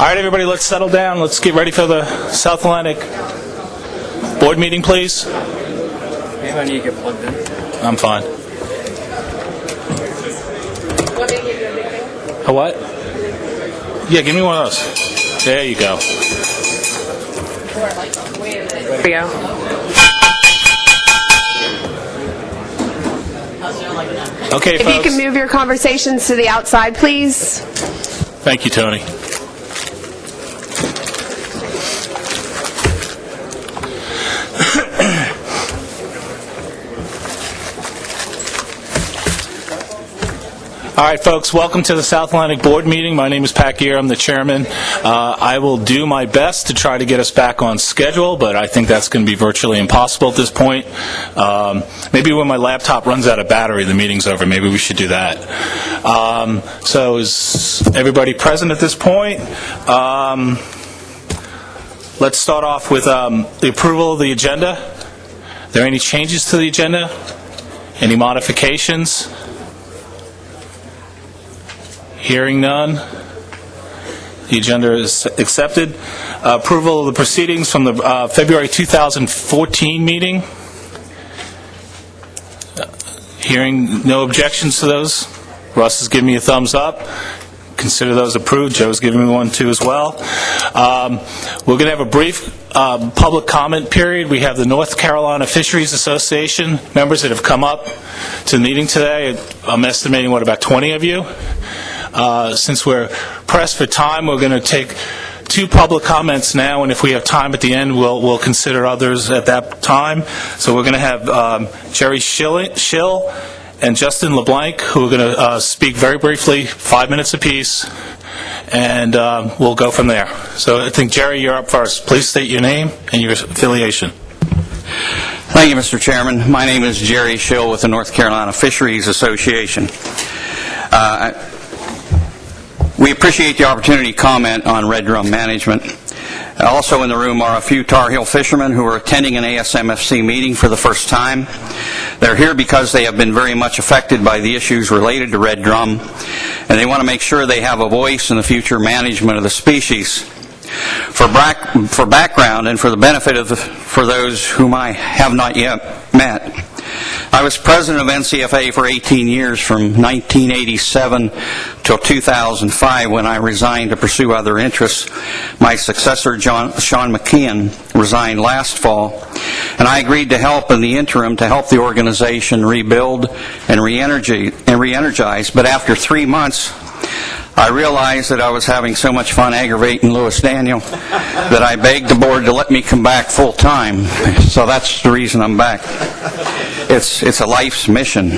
All right, everybody, let's settle down. Let's get ready for the South Atlantic board meeting, please. Maybe I need to get plugged in. I'm fine. A what? Yeah, give me one of those. There you go. There we go. Okay, If folks. you can move your conversations to the outside, please. Thank you, Tony. All right, folks, welcome to the South Atlantic Board meeting. My name is Pat Gear. I'm the chairman. I will do my best to try to get us back on schedule, but I think that's going to be virtually impossible at this point. Maybe when my laptop runs out of battery, the meeting's over. Maybe we should do that. So is everybody present at this point? Let's start off with the approval of the agenda. Are there any changes to the agenda? Any modifications? Hearing none, the agenda is accepted. Approval of the proceedings from the February 2014 meeting. Hearing no objections to those. Russ has given me a thumbs up. Consider those approved. Joe's giving me one too as well. We're going to have a brief public comment period. We have the North Carolina Fisheries Association members that have come up to the meeting today. I'm estimating, about 20 of you? Since we're pressed for time, we're going to take 2 public comments now, and if we have time at the end, we'll consider others at that time. So we're going to have Jerry Schill and Justin LeBlanc, who are going to speak very briefly, 5 minutes apiece, and we'll go from there. So I think, Jerry, you're up first. Please state your name and your affiliation. Thank you, Mr. Chairman. My name is Jerry Schill with the North Carolina Fisheries Association. We appreciate the opportunity to comment on red drum management. Also in the room are a few Tar Heel fishermen who are attending an ASMFC meeting for the first time. They're here because they have been very much affected by the issues related to red drum, and they want to make sure they have a voice in the future management of the species. For background and for the benefit for those whom I have not yet met, I was president of NCFA for 18 years, from 1987 till 2005, when I resigned to pursue other interests. My successor, Sean McKeon, resigned last fall, and I agreed to help in the interim to help the organization rebuild and re-energize. But after 3 months, I realized that I was having so much fun aggravating Louis Daniel that I begged the board to let me come back full time. So that's the reason I'm back. It's a life's mission.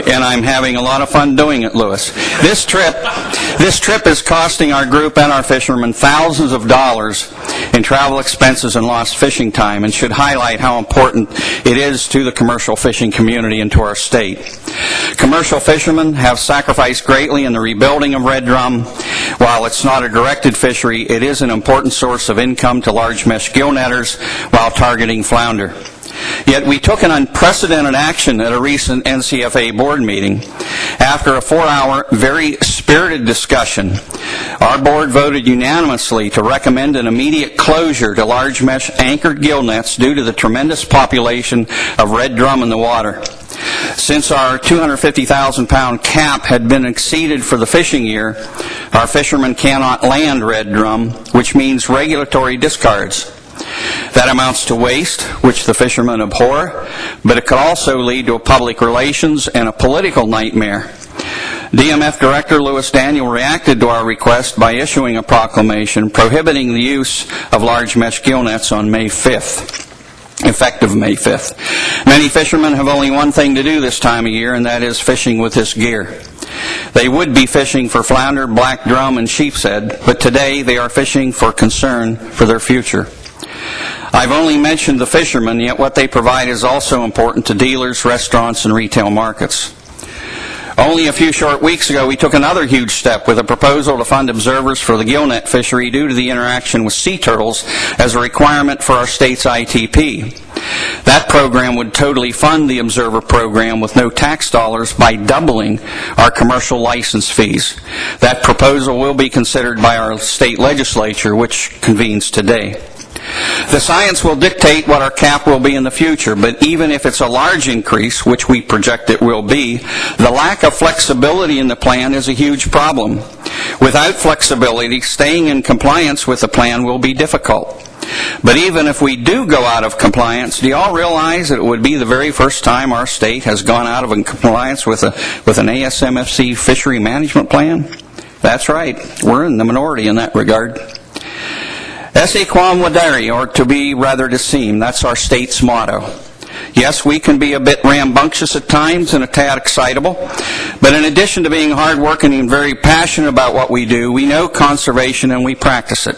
And I'm having a lot of fun doing it, Louis. This trip is costing our group and our fishermen thousands of dollars in travel expenses and lost fishing time, and should highlight how important it is to the commercial fishing community and to our state. Commercial fishermen have sacrificed greatly in the rebuilding of red drum. While it's not a directed fishery, it is an important source of income to large mesh gill netters while targeting flounder. Yet we took an unprecedented action at a recent NCFA board meeting. After a 4-hour, very spirited discussion, our board voted unanimously to recommend an immediate closure to large mesh anchored gill nets due to the tremendous population of red drum in the water. Since our 250,000-pound cap had been exceeded for the fishing year, our fishermen cannot land red drum, which means regulatory discards. That amounts to waste, which the fishermen abhor, but it could also lead to a public relations and a political nightmare. DMF Director Louis Daniel reacted to our request by issuing a proclamation prohibiting the use of large mesh gill nets on May 5th. Effective May 5th. Many fishermen have only one thing to do this time of year, and that is fishing with this gear. They would be fishing for flounder, black drum, and sheep's head, but today they are fishing for concern for their future. I've only mentioned the fishermen, yet what they provide is also important to dealers, restaurants, and retail markets. Only a few short weeks ago, we took another huge step with a proposal to fund observers for the gillnet fishery due to the interaction with sea turtles as a requirement for our state's ITP. That program would totally fund the observer program with no tax dollars by doubling our commercial license fees. That proposal will be considered by our state legislature, which convenes today. The science will dictate what our cap will be in the future, but even if it's a large increase, which we project it will be, the lack of flexibility in the plan is a huge problem. Without flexibility, staying in compliance with the plan will be difficult. But even if we do go out of compliance, do you all realize that it would be the very first time our state has gone out of compliance with an ASMFC fishery management plan? That's right. We're in the minority in that regard. Esse quam laudare, or to be rather to seem, that's our state's motto. Yes, we can be a bit rambunctious at times and a tad excitable, but in addition to being hardworking and very passionate about what we do, we know conservation and we practice it.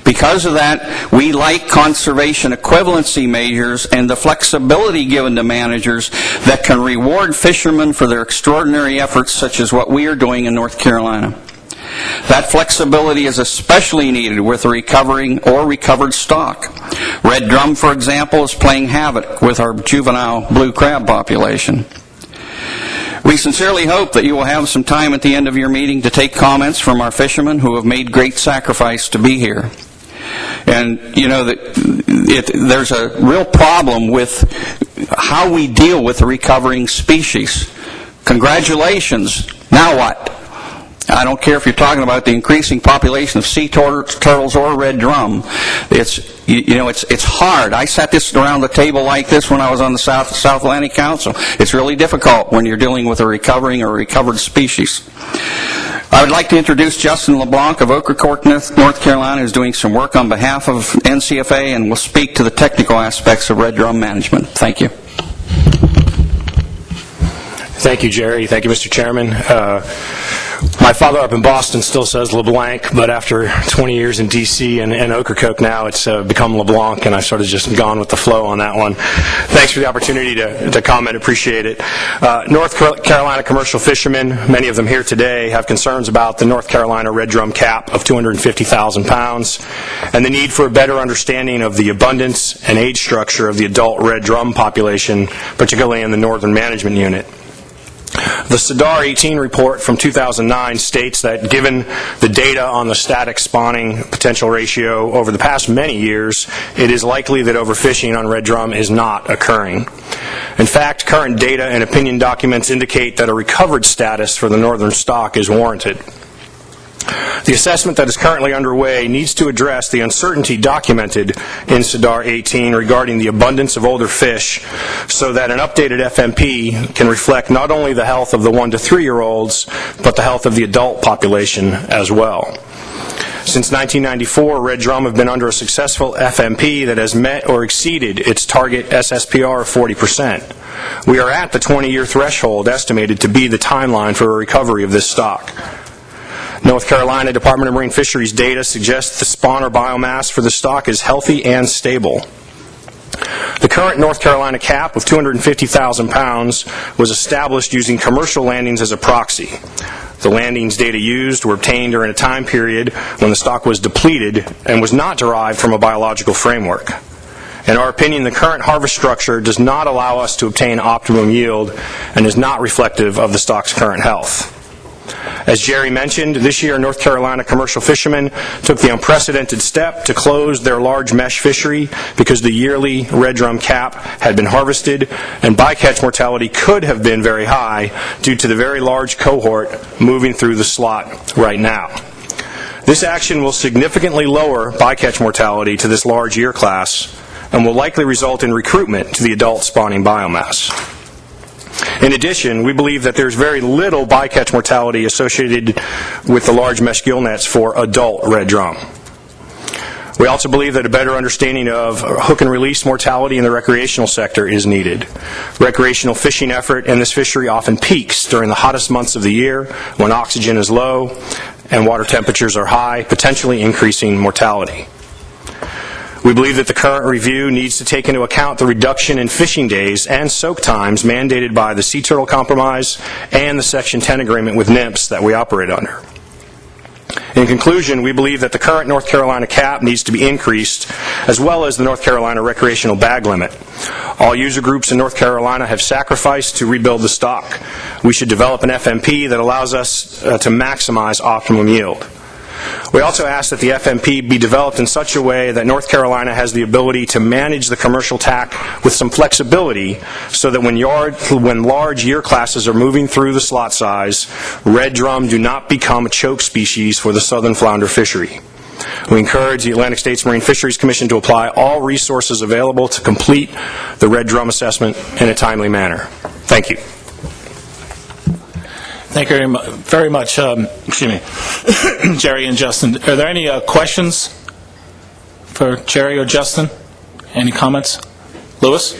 Because of that, we like conservation equivalency measures and the flexibility given to managers that can reward fishermen for their extraordinary efforts, such as what we are doing in North Carolina. That flexibility is especially needed with a recovering or recovered stock. Red drum, for example, is playing havoc with our juvenile blue crab population. We sincerely hope that you will have some time at the end of your meeting to take comments from our fishermen who have made great sacrifice to be here. And, you know, there's a real problem with how we deal with the recovering species. Congratulations. Now what? I don't care if you're talking about the increasing population of sea turtles or red drum. It's hard. I sat this around the table like this when I was on the South Atlantic Council. It's really difficult when you're dealing with a recovering or recovered species. I would like to introduce Justin LeBlanc of Ocracoke, North Carolina, who's doing some work on behalf of NCFA and will speak to the technical aspects of red drum management. Thank you. Thank you, Jerry. Thank you, Mr. Chairman. My father up in Boston still says LeBlanc, but after 20 years in D.C. and Ocracoke now, it's become LeBlanc, and I've sort of just gone with the flow on that one. Thanks for the opportunity to comment. Appreciate it. North Carolina commercial fishermen, many of them here today, have concerns about the North Carolina red drum cap of 250,000 pounds and the need for a better understanding of the abundance and age structure of the adult red drum population, particularly in the Northern Management Unit. The SADAR 18 report from 2009 states that given the data on the static spawning potential ratio over the past many years, it is likely that overfishing on red drum is not occurring. In fact, current data and opinion documents indicate that a recovered status for the northern stock is warranted. The assessment that is currently underway needs to address the uncertainty documented in SADAR 18 regarding the abundance of older fish so that an updated FMP can reflect not only the health of the 1 to 3-year-olds, but the health of the adult population as well. Since 1994, red drum have been under a successful FMP that has met or exceeded its target SSPR of 40%. We are at the 20-year threshold estimated to be the timeline for a recovery of this stock. North Carolina Department of Marine Fisheries data suggests the spawner biomass for the stock is healthy and stable. The current North Carolina cap of 250,000 pounds was established using commercial landings as a proxy. The landings data used were obtained during a time period when the stock was depleted and was not derived from a biological framework. In our opinion, the current harvest structure does not allow us to obtain optimum yield and is not reflective of the stock's current health. As Jerry mentioned, this year North Carolina commercial fishermen took the unprecedented step to close their large mesh fishery because the yearly red drum cap had been harvested and bycatch mortality could have been very high due to the very large cohort moving through the slot right now. This action will significantly lower bycatch mortality to this large year class and will likely result in recruitment to the adult spawning biomass. In addition, we believe that there's very little bycatch mortality associated with the large mesh gill nets for adult red drum. We also believe that a better understanding of hook and release mortality in the recreational sector is needed. Recreational fishing effort in this fishery often peaks during the hottest months of the year when oxygen is low and water temperatures are high, potentially increasing mortality. We believe that the current review needs to take into account the reduction in fishing days and soak times mandated by the Sea Turtle Compromise and the Section 10 agreement with NIMS that we operate under. In conclusion, we believe that the current North Carolina cap needs to be increased, as well as the North Carolina recreational bag limit. All user groups in North Carolina have sacrificed to rebuild the stock. We should develop an FMP that allows us to maximize optimum yield. We also ask that the FMP be developed in such a way that North Carolina has the ability to manage the commercial TAC with some flexibility so that when large year classes are moving through the slot size, red drum do not become a choke species for the southern flounder fishery. We encourage the Atlantic States Marine Fisheries Commission to apply all resources available to complete the red drum assessment in a timely manner. Thank you. Thank you very much, Jerry and Justin. Are there any questions for Jerry or Justin? Any comments? Lewis?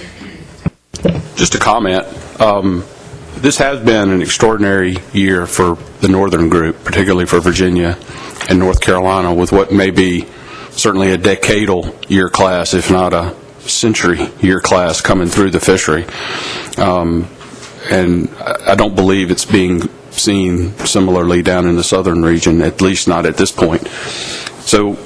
Just a comment. This has been an extraordinary year for the Northern Group, particularly for Virginia and North Carolina, with what may be certainly a decadal year class, if not a century year class, coming through the fishery. And I don't believe it's being seen similarly down in the southern region, at least not at this point. So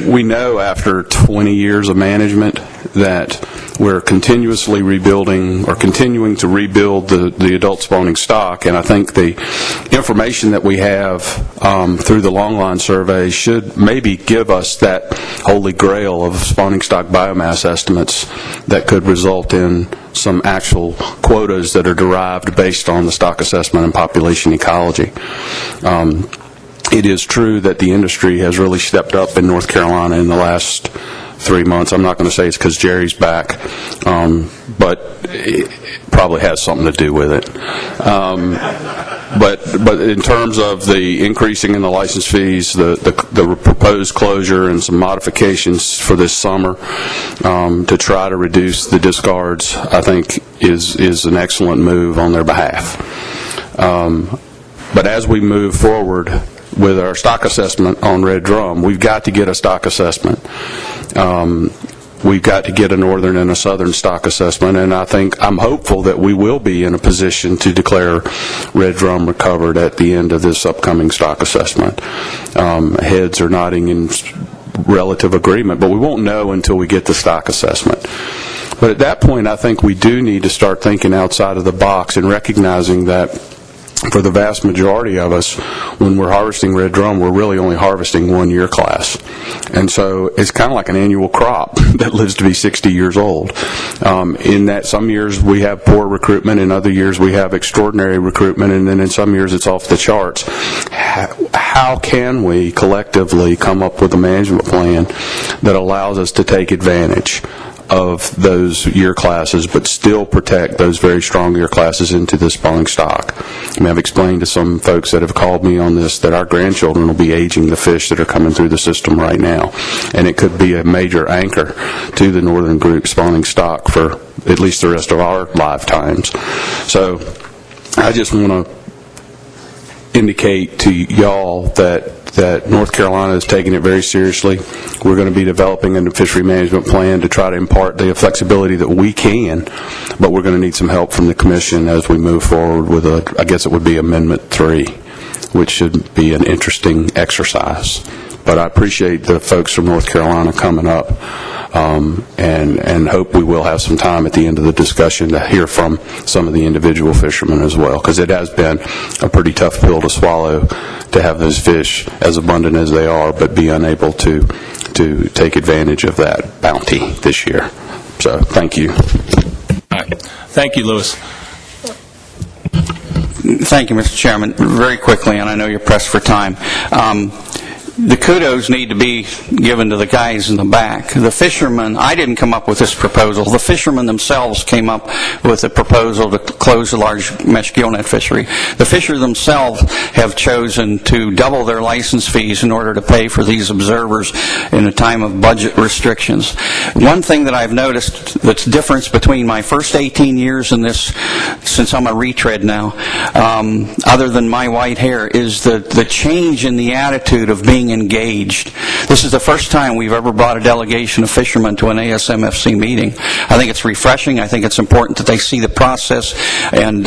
we know after 20 years of management that we're continuously rebuilding or continuing to rebuild the adult spawning stock, and I think the information that we have through the longline survey should maybe give us that holy grail of spawning stock biomass estimates that could result in some actual quotas that are derived based on the stock assessment and population ecology. It is true that the industry has really stepped up in North Carolina in the last 3 months. I'm not going to say it's because Jerry's back, but it probably has something to do with it. But in terms of the increasing in the license fees, the proposed closure and some modifications for this summer to try to reduce the discards, I think is an excellent move on their behalf. But as we move forward with our stock assessment on red drum, we've got to get a stock assessment. We've got to get a northern and a southern stock assessment, and I'm hopeful that we will be in a position to declare red drum recovered at the end of this upcoming stock assessment. Heads are nodding in relative agreement, but we won't know until we get the stock assessment. But at that point, I think we do need to start thinking outside of the box and recognizing that for the vast majority of us, when we're harvesting red drum, we're really only harvesting 1 year class. And so it's kind of like an annual crop that lives to be 60 years old. In that some years we have poor recruitment, in other years we have extraordinary recruitment, and then in some years it's off the charts. How can we collectively come up with a management plan that allows us to take advantage of those year classes, but still protect those very strong year classes into the spawning stock? I mean, I've explained to some folks that have called me on this that our grandchildren will be aging the fish that are coming through the system right now, and it could be a major anchor to the Northern Group spawning stock for at least the rest of our lifetimes. So I just want to indicate to y'all that North Carolina is taking it very seriously. We're going to be developing a fishery management plan to try to impart the flexibility that we can, but we're going to need some help from the Commission as we move forward with I guess it would be Amendment 3, which should be an interesting exercise. But I appreciate the folks from North Carolina coming up, and hope we will have some time at the end of the discussion to hear from some of the individual fishermen as well, because it has been a pretty tough pill to swallow to have those fish as abundant as they are, but be unable to take advantage of that bounty this year. So thank you. All right. Thank you, Lewis. Thank you, Mr. Chairman. Very quickly, and I know you're pressed for time. The kudos need to be given to the guys in the back. The fishermen, I didn't come up with this proposal. The fishermen themselves came up with a proposal to close the large mesh gillnet fishery. The fishermen themselves have chosen to double their license fees in order to pay for these observers in a time of budget restrictions. One thing that I've noticed that's difference between my first 18 years in this, since I'm a retread now, other than my white hair, is the change in the attitude of being being engaged. This is the first time we've ever brought a delegation of fishermen to an ASMFC meeting. I think it's refreshing. I think it's important that they see the process and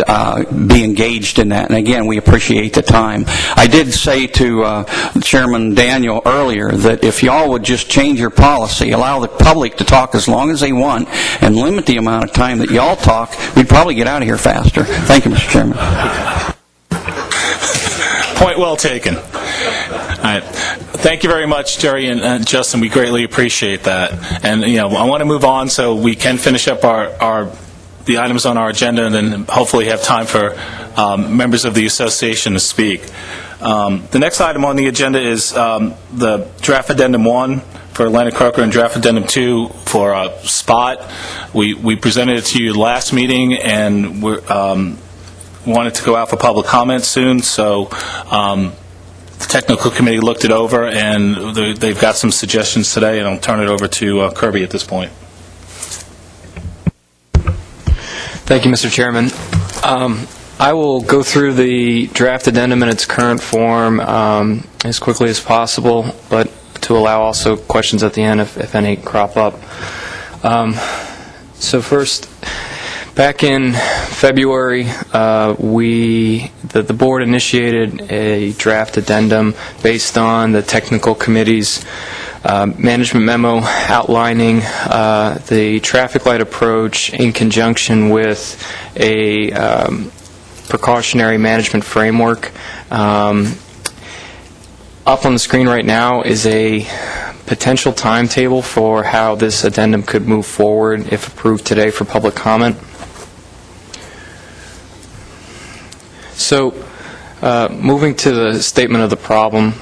be engaged in that. And again, we appreciate the time. I did say to Chairman Daniel earlier that if y'all would just change your policy, allow the public to talk as long as they want, and limit the amount of time that y'all talk, we'd probably get out of here faster. Thank you, Mr. Chairman. Point well taken. All right. Thank you very much, Jerry and Justin. We greatly appreciate that. And I want to move on so we can finish up the items on our agenda, and then hopefully have time for members of the association to speak. The next item on the agenda is the Draft Addendum 1 for Atlantic Croaker and Draft Addendum 2 for Spot. We presented it to you last meeting, and we wanted to go out for public comment soon, so the technical committee looked it over, and they've got some suggestions today, and I'll turn it over to Kirby at this point. Thank you, Mr. Chairman. I will go through the draft addendum in its current form as quickly as possible, but to allow also questions at the end if any crop up. So first, back in February, the board initiated a draft addendum based on the technical committee's management memo outlining the traffic light approach in conjunction with a precautionary management framework. Up on the screen right now is a potential timetable for how this addendum could move forward if approved today for public comment. So, moving to the statement of the problem,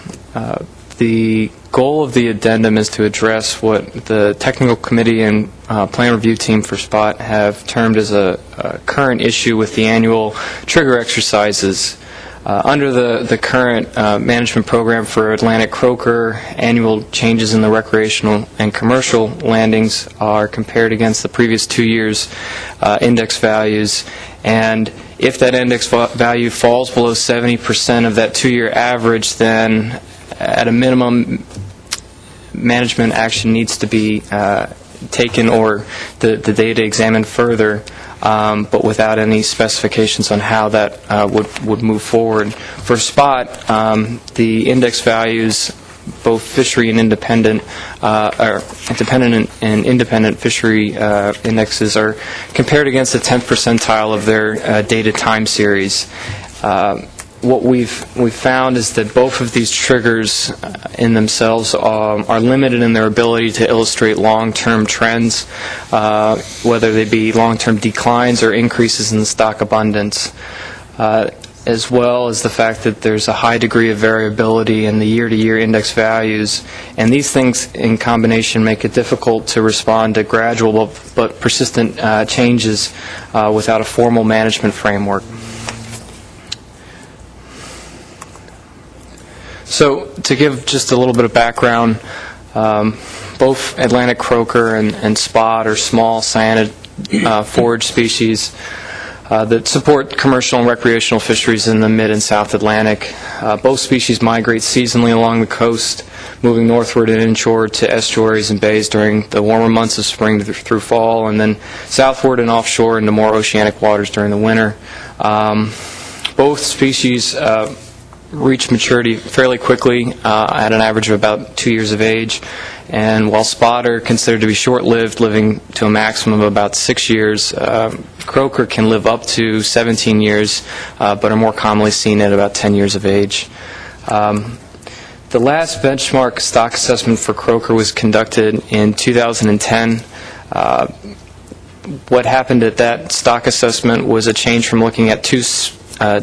the goal of the addendum is to address what the technical committee and plan review team for Spot have termed as a current issue with the annual trigger exercises. Under the current management program for Atlantic Croaker, annual changes in the recreational and commercial landings are compared against the previous 2 years' index values, and if that index value falls below 70% of that 2-year average, then at a minimum, management action needs to be taken or the data examined further, but without any specifications on how that would move forward. For Spot, the index values, both fishery and independent, or dependent and independent fishery indexes, are compared against the 10th percentile of their data time series. What we've found is that both of these triggers in themselves are limited in their ability to illustrate long-term trends, whether they be long-term declines or increases in the stock abundance, as well as the fact that there's a high degree of variability in the year-to-year index values, and these things in combination make it difficult to respond to gradual but persistent changes without a formal management framework. So, to give just a little bit of background, both Atlantic Croaker and Spot are small cyanid forage species that support commercial and recreational fisheries in the mid and south Atlantic. Both species migrate seasonally along the coast, moving northward and inshore to estuaries and bays during the warmer months of spring through fall, and then southward and offshore into more oceanic waters during the winter. Both species reach maturity fairly quickly at an average of about 2 years of age, and while Spot are considered to be short-lived, living to a maximum of about 6 years, Croaker can live up to 17 years, but are more commonly seen at about 10 years of age. The last benchmark stock assessment for Croaker was conducted in 2010. What happened at that stock assessment was a change from looking at two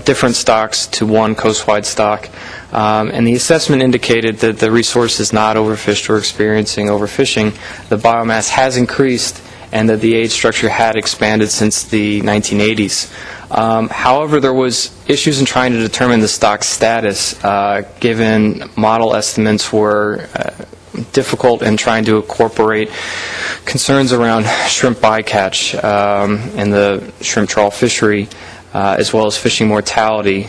different stocks to one coast-wide stock, and the assessment indicated that the resource is not overfished or experiencing overfishing. The biomass has increased, and that the age structure had expanded since the 1980s. However, there was issues in trying to determine the stock status, given model estimates were difficult in trying to incorporate concerns around shrimp bycatch in the shrimp trawl fishery, as well as fishing mortality.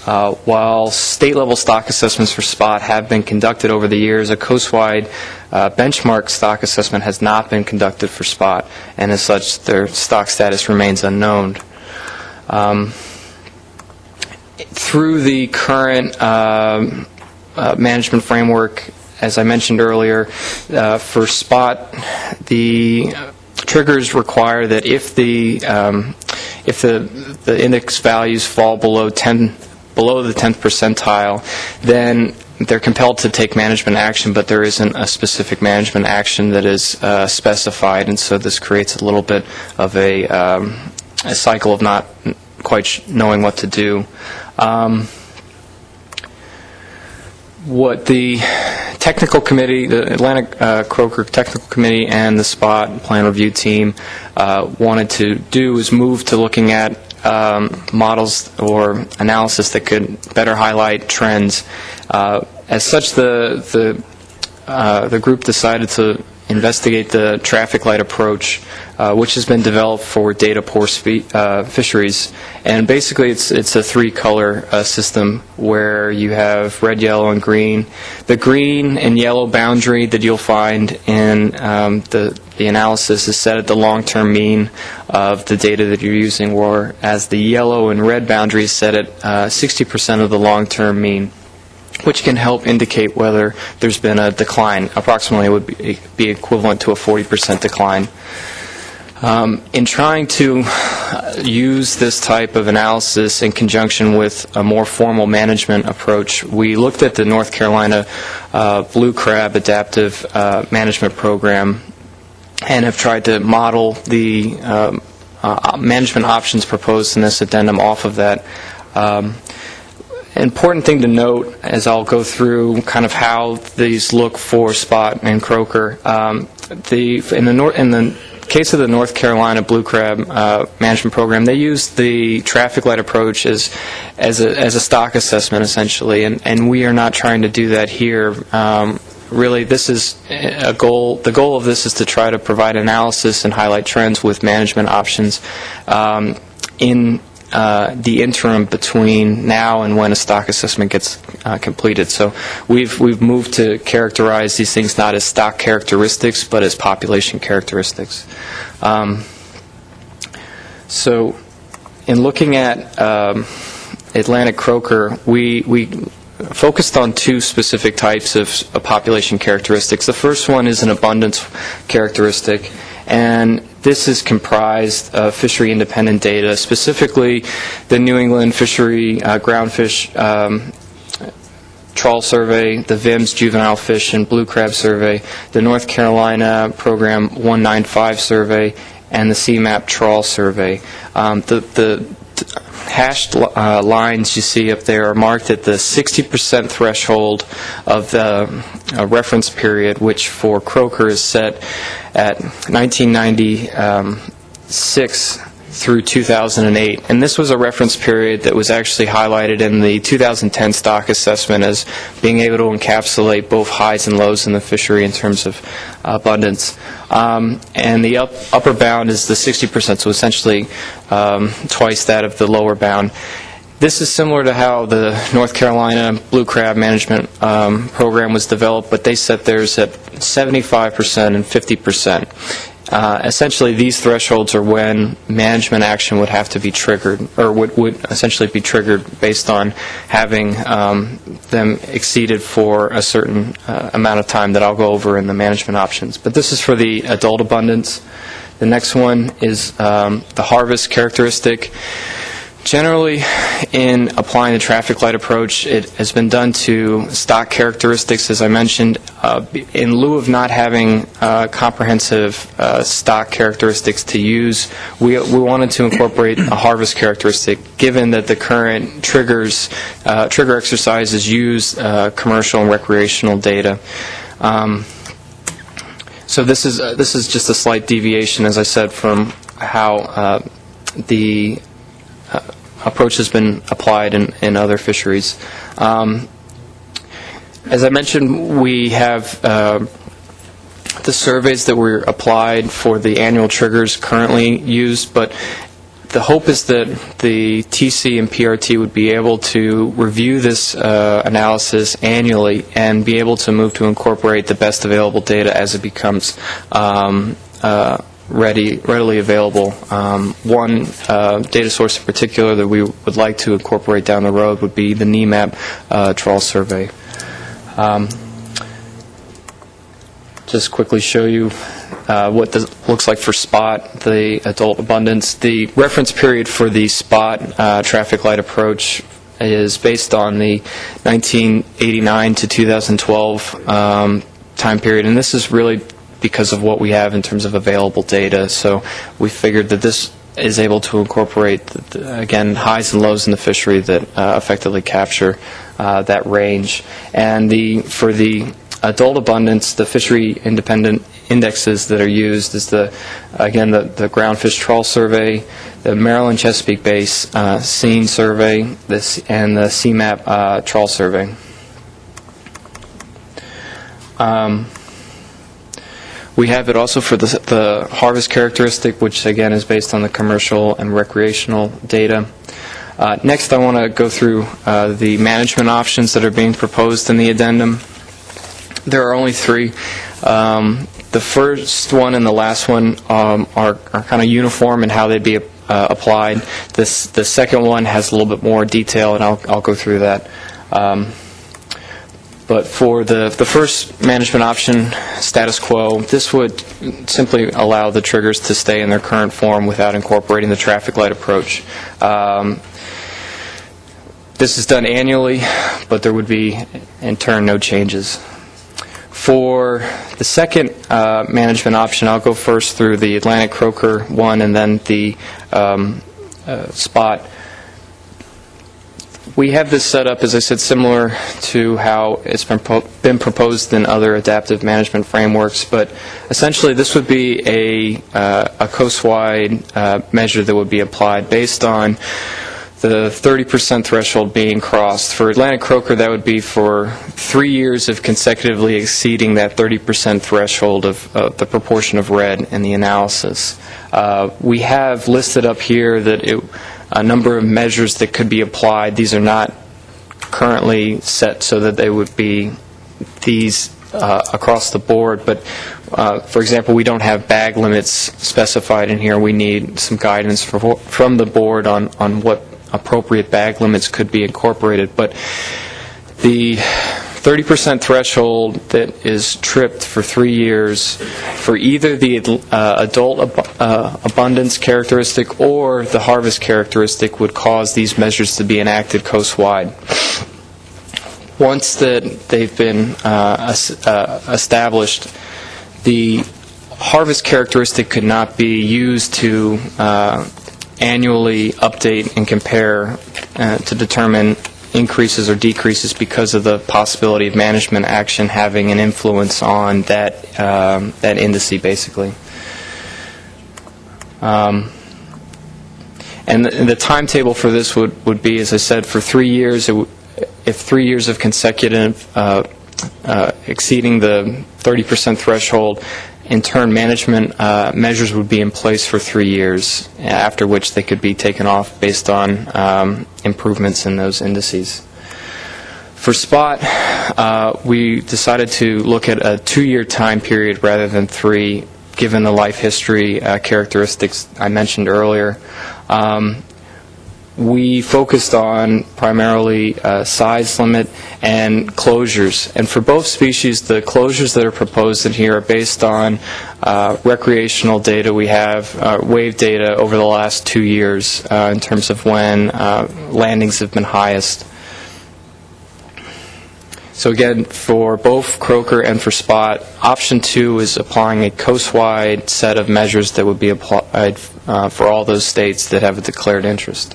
While state-level stock assessments for spot have been conducted over the years, a coast-wide benchmark stock assessment has not been conducted for spot, and as such, their stock status remains unknown. Through the current management framework, as I mentioned earlier, for spot, the triggers require that if the index values fall below the 10th percentile, then they're compelled to take management action, but there isn't a specific management action that is specified, and so this creates a little bit of a cycle of not quite knowing what to do. What the technical committee, the Atlantic Croker Technical Committee and the Spot Plan Review Team wanted to do is move to looking at models or analysis that could better highlight trends. As such, the group decided to investigate the traffic light approach, which has been developed for data-poor fisheries. And basically, it's a three-color system where you have red, yellow, and green. The green and yellow boundary that you'll find in the analysis is set at the long-term mean of the data that you're using, whereas the yellow and red boundary is set at 60% of the long-term mean, which can help indicate whether there's been a decline. Approximately, it would be equivalent to a 40% decline. In trying to use this type of analysis in conjunction with a more formal management approach, we looked at the North Carolina Blue Crab Adaptive Management Program and have tried to model the management options proposed in this addendum off of that. Important thing to note, as I'll go through kind of how these look for spot and croaker, in the case of the North Carolina Blue Crab Management Program, they use the traffic light approach as a stock assessment, essentially, and we are not trying to do that here. Really, this is a goal. The goal of this is to try to provide analysis and highlight trends with management options in the interim between now and when a stock assessment gets completed. So we've moved to characterize these things not as stock characteristics, but as population characteristics. So in looking at Atlantic croaker, we focused on two specific types of population characteristics. The first one is an abundance characteristic, and this is comprised of fishery-independent data, specifically the New England Fishery Groundfish Trawl Survey, the VIMS Juvenile Fish and Blue Crab Survey, the North Carolina Program 195 Survey, and the CMAP Trawl Survey. The hashed lines you see up there are marked at the 60% threshold of the reference period, which for croaker is set at 1996 through 2008. And this was a reference period that was actually highlighted in the 2010 stock assessment as being able to encapsulate both highs and lows in the fishery in terms of abundance. And the upper bound is the 60%, so essentially twice that of the lower bound. This is similar to how the North Carolina Blue Crab Management Program was developed, but they set theirs at 75% and 50%. Essentially, these thresholds are when management action would have to be triggered, or would essentially be triggered based on having them exceeded for a certain amount of time that I'll go over in the management options. But this is for the adult abundance. The next one is the harvest characteristic. Generally, in applying the traffic light approach, it has been done to stock characteristics, as I mentioned. In lieu of not having comprehensive stock characteristics to use, we wanted to incorporate a harvest characteristic, given that the current trigger exercises use commercial and recreational data. So this is just a slight deviation, as I said, from how the approach has been applied in other fisheries. As I mentioned, we have the surveys that were applied for the annual triggers currently used, but The hope is that the TC and PRT would be able to review this analysis annually and be able to move to incorporate the best available data as it becomes readily available. One data source in particular that we would like to incorporate down the road would be the NEMAP trawl survey. Just quickly show you what this looks like for SPOT, the adult abundance. The reference period for the SPOT traffic light approach is based on the 1989 to 2012 time period, and this is really because of what we have in terms of available data. So we figured that this is able to incorporate, again, highs and lows in the fishery that effectively capture that range. And for the adult abundance, the fishery independent indexes that are used is the groundfish trawl survey, the Maryland Chesapeake Bay scene survey, and the CMAP trawl survey. We have it also for the harvest characteristic, which again is based on the commercial and recreational data. Next, I want to go through the management options that are being proposed in the addendum. There are only three. The first one and the last one are kind of uniform in how they'd be applied. The second one has a little bit more detail, and I'll go through that. But for the first management option, status quo, this would simply allow the triggers to stay in their current form without incorporating the traffic light approach. This is done annually, but there would be, in turn, no changes. For the second management option, I'll go first through the Atlantic croaker one and then the SPOT. We have this set up, as I said, similar to how it's been proposed in other adaptive management frameworks, but essentially this would be a coast-wide measure that would be applied based on the 30% threshold being crossed. For Atlantic croaker, that would be for 3 years of consecutively exceeding that 30% threshold of the proportion of red in the analysis. We have listed up here that a number of measures that could be applied. These are not currently set so that they would be these across the board, but for example, we don't have bag limits specified in here. We need some guidance from the board on what appropriate bag limits could be incorporated. But the 30% threshold that is tripped for 3 years for either the adult abundance characteristic or the harvest characteristic would cause these measures to be enacted coast-wide. Once that they've been established, the harvest characteristic could not be used to annually update and compare to determine increases or decreases because of the possibility of management action having an influence on that indice, basically. And the timetable for this would be, as I said, for 3 years. If 3 years of consecutive exceeding the 30% threshold, in turn, management measures would be in place for 3 years, after which they could be taken off based on improvements in those indices. For SPOT, we decided to look at a 2-year time period rather than 3, given the life history characteristics I mentioned earlier. We focused on primarily size limit and closures. And for both species, the closures that are proposed in here are based on recreational data. We have wave data over the last 2 years in terms of when landings have been highest. So again, for both croaker and for SPOT, option 2 is applying a coast-wide set of measures that would be applied for all those states that have a declared interest.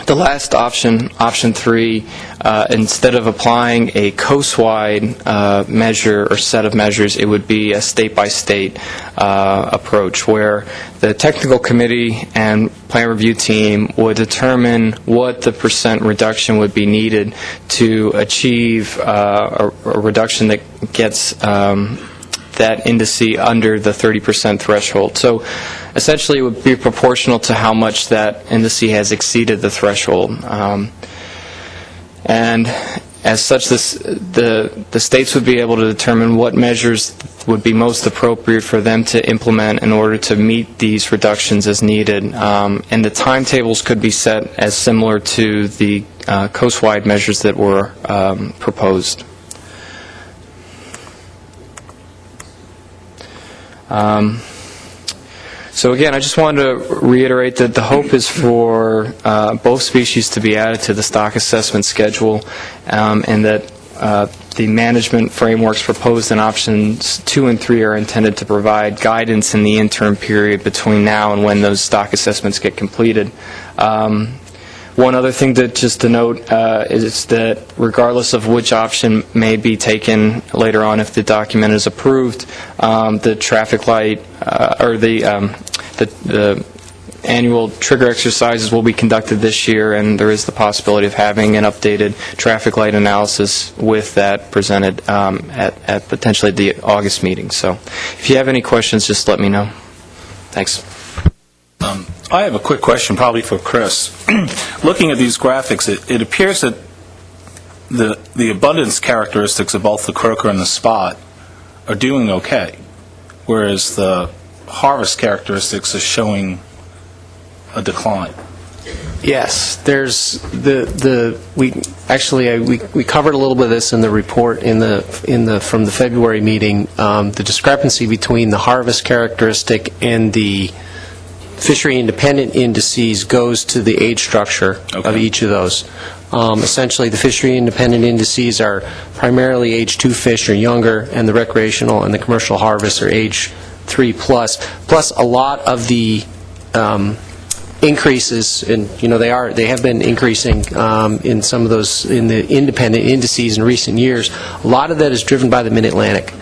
The last option, option 3, instead of applying a coast-wide measure or set of measures, it would be a state-by-state approach where the technical committee and plan review team would determine what the % reduction would be needed to achieve a reduction that gets that indice under the 30% threshold. So essentially it would be proportional to how much that indice has exceeded the threshold. And as such, the states would be able to determine what measures would be most appropriate for them to implement in order to meet these reductions as needed. And the timetables could be set as similar to the coast-wide measures that were proposed. So again, I just wanted to reiterate that the hope is for both species to be added to the stock assessment schedule, and that the management frameworks proposed in options 2 and 3 are intended to provide guidance in the interim period between now and when those stock assessments get completed. One other thing to note is that regardless of which option may be taken later on, if the document is approved, the traffic light or the annual trigger exercises will be conducted this year, and there is the possibility of having an updated traffic light analysis with that presented at potentially the August meeting. So if you have any questions, just let me know. Thanks. I have a quick question, probably for Chris. Looking at these graphics, it appears that the abundance characteristics of both the croaker and the spot are doing okay, whereas the harvest characteristics are showing a decline. Yes, there's we covered a little bit of this in the report from the February meeting. The discrepancy between the harvest characteristic and the fishery independent indices goes to the age structure of each of those. Essentially, the fishery independent indices are primarily age 2 fish or younger, and the recreational and the commercial harvests are age 3 plus. Plus, a lot of the increases, and they have been increasing in some of those in the independent indices in recent years. A lot of that is driven by the Mid-Atlantic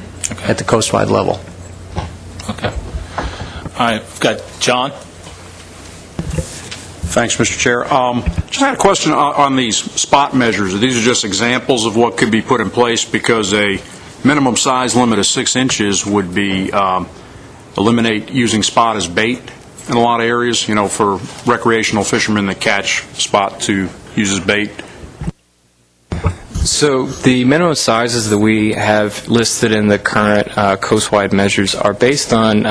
at the coastwide level. Okay. All right, we've got John. Thanks, Mr. Chair. Just had a question on these spot measures. These are just examples of what could be put in place, because a minimum size limit of 6 inches would be eliminate using spot as bait in a lot of areas, for recreational fishermen that catch spot to use as bait. So the minimum sizes that we have listed in the current coastwide measures are based on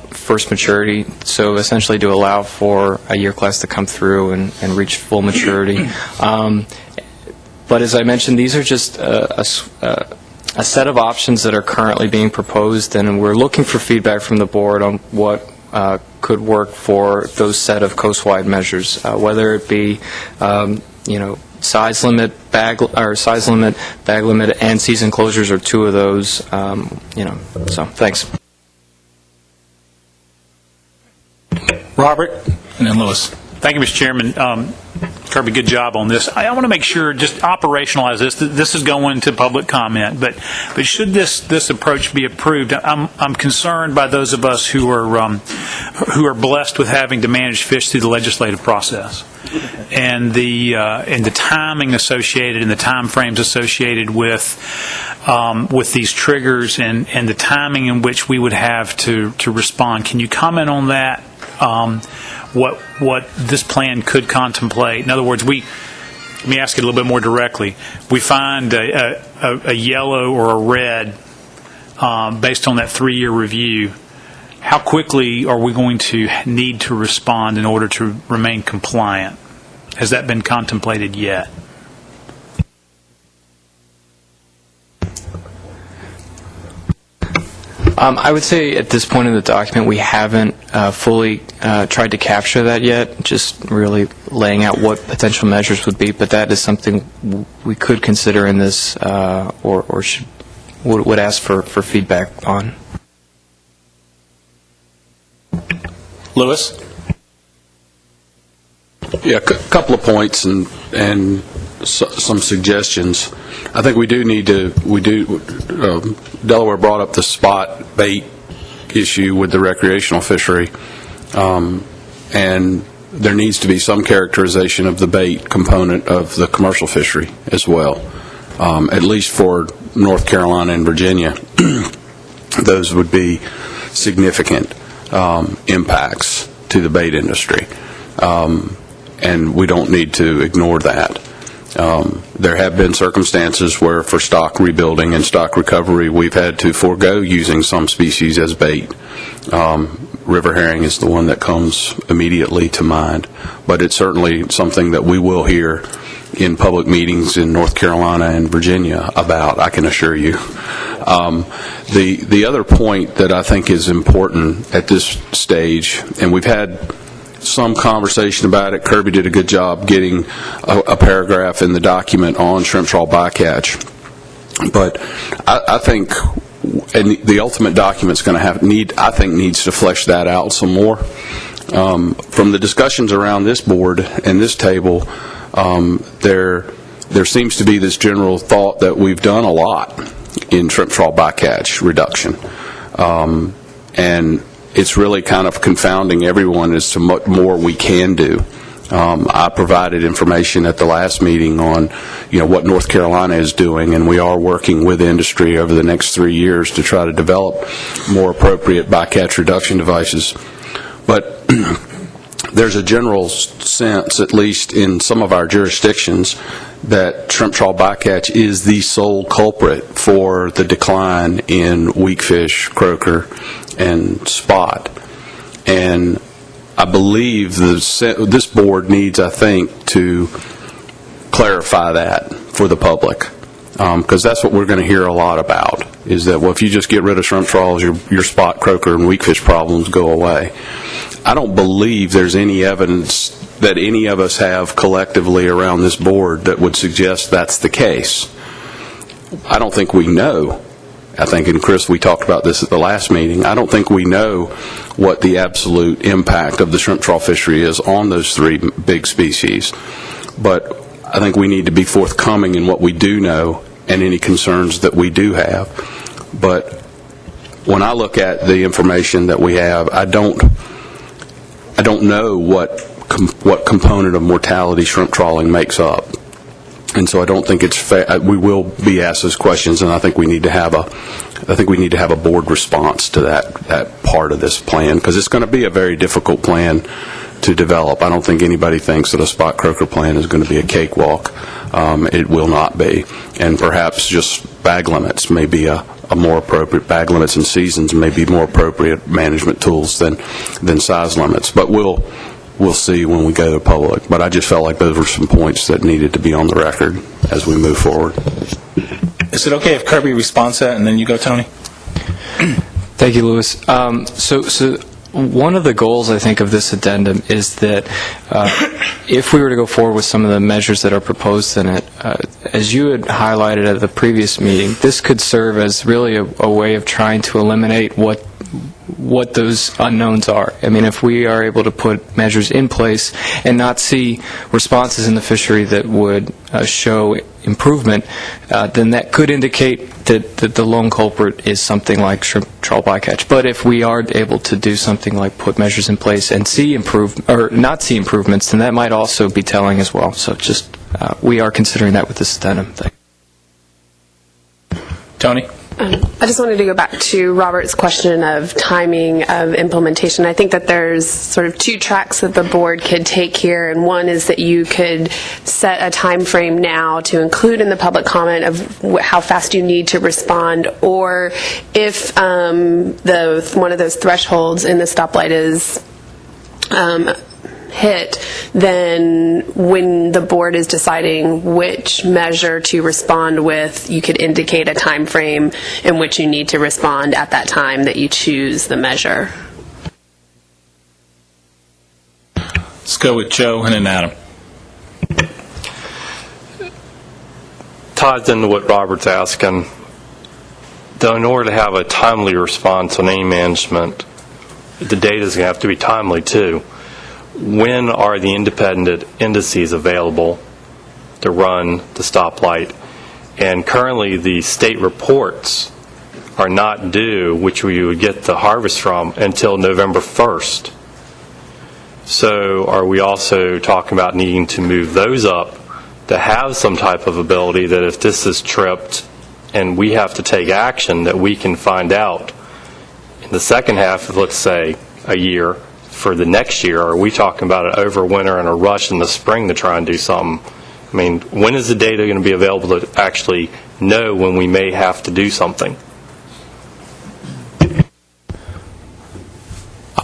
first maturity, so essentially to allow for a year class to come through and reach full maturity. But as I mentioned, these are just a set of options that are currently being proposed, and we're looking for feedback from the board on what could work for those set of coastwide measures, whether it be size limit, bag limit, and season closures are 2 of those. So thanks. Robert, and then Lewis. Thank you, Mr. Chairman. Kirby, good job on this. I want to make sure, just operationalize this. This is going to public comment, but should this approach be approved, I'm concerned by those of us who are blessed with having to manage fish through the legislative process, and the timing associated and the time frames associated with these triggers and the timing in which we would have to respond. Can you comment on that? What this plan could contemplate. In other words, let me ask it a little bit more directly. We find a yellow or a red based on that 3-year review. How quickly are we going to need to respond in order to remain compliant? Has that been contemplated yet? I would say at this point in the document we haven't fully tried to capture that yet, just really laying out what potential measures would be, but that is something we could consider in this or would ask for feedback on. Lewis? Yeah, a couple of points and some suggestions. I think Delaware brought up the spot bait issue with the recreational fishery, and there needs to be some characterization of the bait component of the commercial fishery as well, at least for North Carolina and Virginia. those would be significant impacts to the bait industry. And we don't need to ignore that. There have been circumstances where for stock rebuilding and stock recovery, we've had to forego using some species as bait. River herring is the one that comes immediately to mind, but it's certainly something that we will hear in public meetings in North Carolina and Virginia about, I can assure you. The other point that I think is important at this stage, and we've had some conversation about it, Kirby did a good job getting a paragraph in the document on shrimp trawl bycatch, but I think, and the ultimate document's going to needs to flesh that out some more. From the discussions around this board and this table, there seems to be this general thought that we've done a lot in shrimp trawl bycatch reduction, and it's really kind of confounding everyone as to what more we can do. I provided information at the last meeting on, what North Carolina is doing, and we are working with industry over the next 3 years to try to develop more appropriate bycatch reduction devices. But there's a general sense, at least in some of our jurisdictions, that shrimp trawl bycatch is the sole culprit for the decline in weakfish, croaker, and spot. And I believe this board needs, I think, to clarify that for the public, because that's what we're going to hear a lot about, is that, well, if you just get rid of shrimp trawls, your spot, croaker, and weakfish problems go away. I don't believe there's any evidence that any of us have collectively around this board that would suggest that's the case. I don't think we know. I think, and Chris, we talked about this at the last meeting, I don't think we know what the absolute impact of the shrimp trawl fishery is on those 3 big species. But I think we need to be forthcoming in what we do know and any concerns that we do have. But when I look at the information that we have, I don't know what component of mortality shrimp trawling makes up. And so I don't think it's fair. We will be asked those questions, and I think we need to have a board response to that part of this plan, because it's going to be a very difficult plan to develop. I don't think anybody thinks that a spot croaker plan is going to be a cakewalk. It will not be, and perhaps just bag limits may be a more appropriate, bag limits and seasons may be more appropriate management tools than size limits. But we'll see when we go to public. But I just felt like those were some points that needed to be on the record as we move forward. Is it okay if Kirby responds to that and then you go, Tony? Thank you, Louis. So one of the goals, I think, of this addendum is that if we were to go forward with some of the measures that are proposed in it, as you had highlighted at the previous meeting, this could serve as really a way of trying to eliminate what those unknowns are. I mean, if we are able to put measures in place and not see responses in the fishery that would show improvement, then that could indicate that the lone culprit is something like shrimp trawl bycatch. But if we are able to do something like put measures in place and not see improvements, then that might also be telling as well. So just we are considering that with this addendum. Tony? I just wanted to go back to Robert's question of timing of implementation. I think that there's sort of 2 tracks that the board could take here, and one is that you could set a time frame now to include in the public comment of how fast you need to respond, or if one of those thresholds in the stoplight is hit, then when the board is deciding which measure to respond with, you could indicate a time frame in which you need to respond at that time that you choose the measure. Let's go with Joe and then Adam. Ties into what Robert's asking. In order to have a timely response on any management, the data is going to have to be timely too. When are the independent indices available to run the stoplight? And currently the state reports are not due, which we would get the harvest from, until November 1st. So are we also talking about needing to move those up to have some type of ability that if this is tripped and we have to take action, that we can find out in the second half of, let's say, a year for the next year? Or are we talking about it over winter and a rush in the spring to try and do something? I mean, when is the data going to be available to actually know when we may have to do something?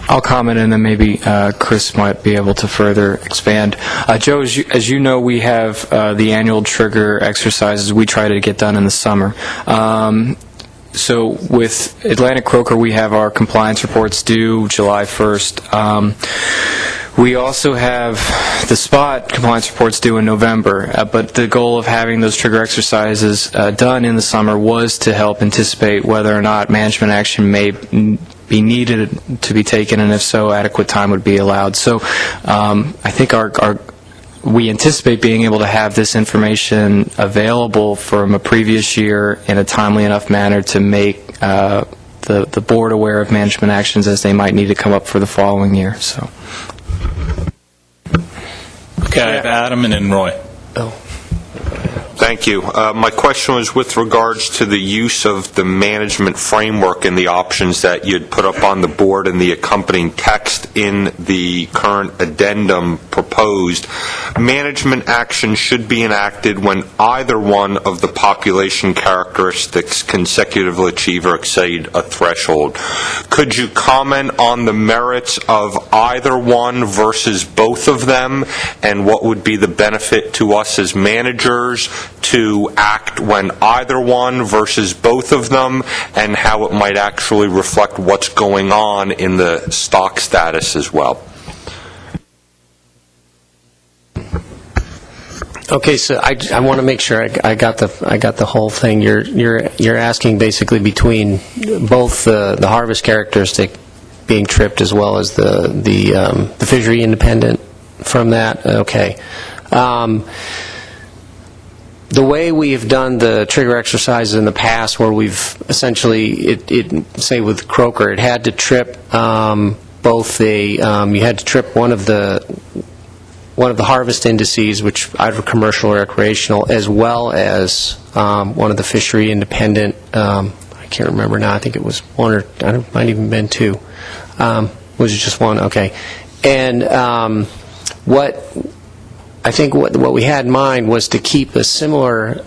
I'll comment, and then maybe Chris might be able to further expand. Joe, as you know, we have the annual trigger exercises we try to get done in the summer. So with Atlantic Croaker, we have our compliance reports due July 1st. We also have the spot compliance reports due in November, but the goal of having those trigger exercises done in the summer was to help anticipate whether or not management action may be needed to be taken, and if so, adequate time would be allowed. So I think we anticipate being able to have this information available from a previous year in a timely enough manner to make the board aware of management actions as they might need to come up for the following year. So. Okay, I have Adam and then Roy. Thank you. My question was with regards to the use of the management framework and the options that you'd put up on the board and the accompanying text in the current addendum proposed. Management action should be enacted when either one of the population characteristics consecutively achieve or exceed a threshold. Could you comment on the merits of either one versus both of them, and what would be the benefit to us as managers to act when either one versus both of them, and how it might actually reflect what's going on in the stock status as well? Okay, so I want to make sure I got the whole thing. You're asking basically between both the harvest characteristic being tripped as well as the fishery independent from that. Okay. The way we have done the trigger exercises in the past, where we've essentially, say with croaker, it had to trip both you had to trip one of the harvest indices, which either commercial or recreational, as well as one of the fishery independent. I can't remember now. I think it was one, or it might even been two. Was it just one? Okay. And I think what we had in mind was to keep a similar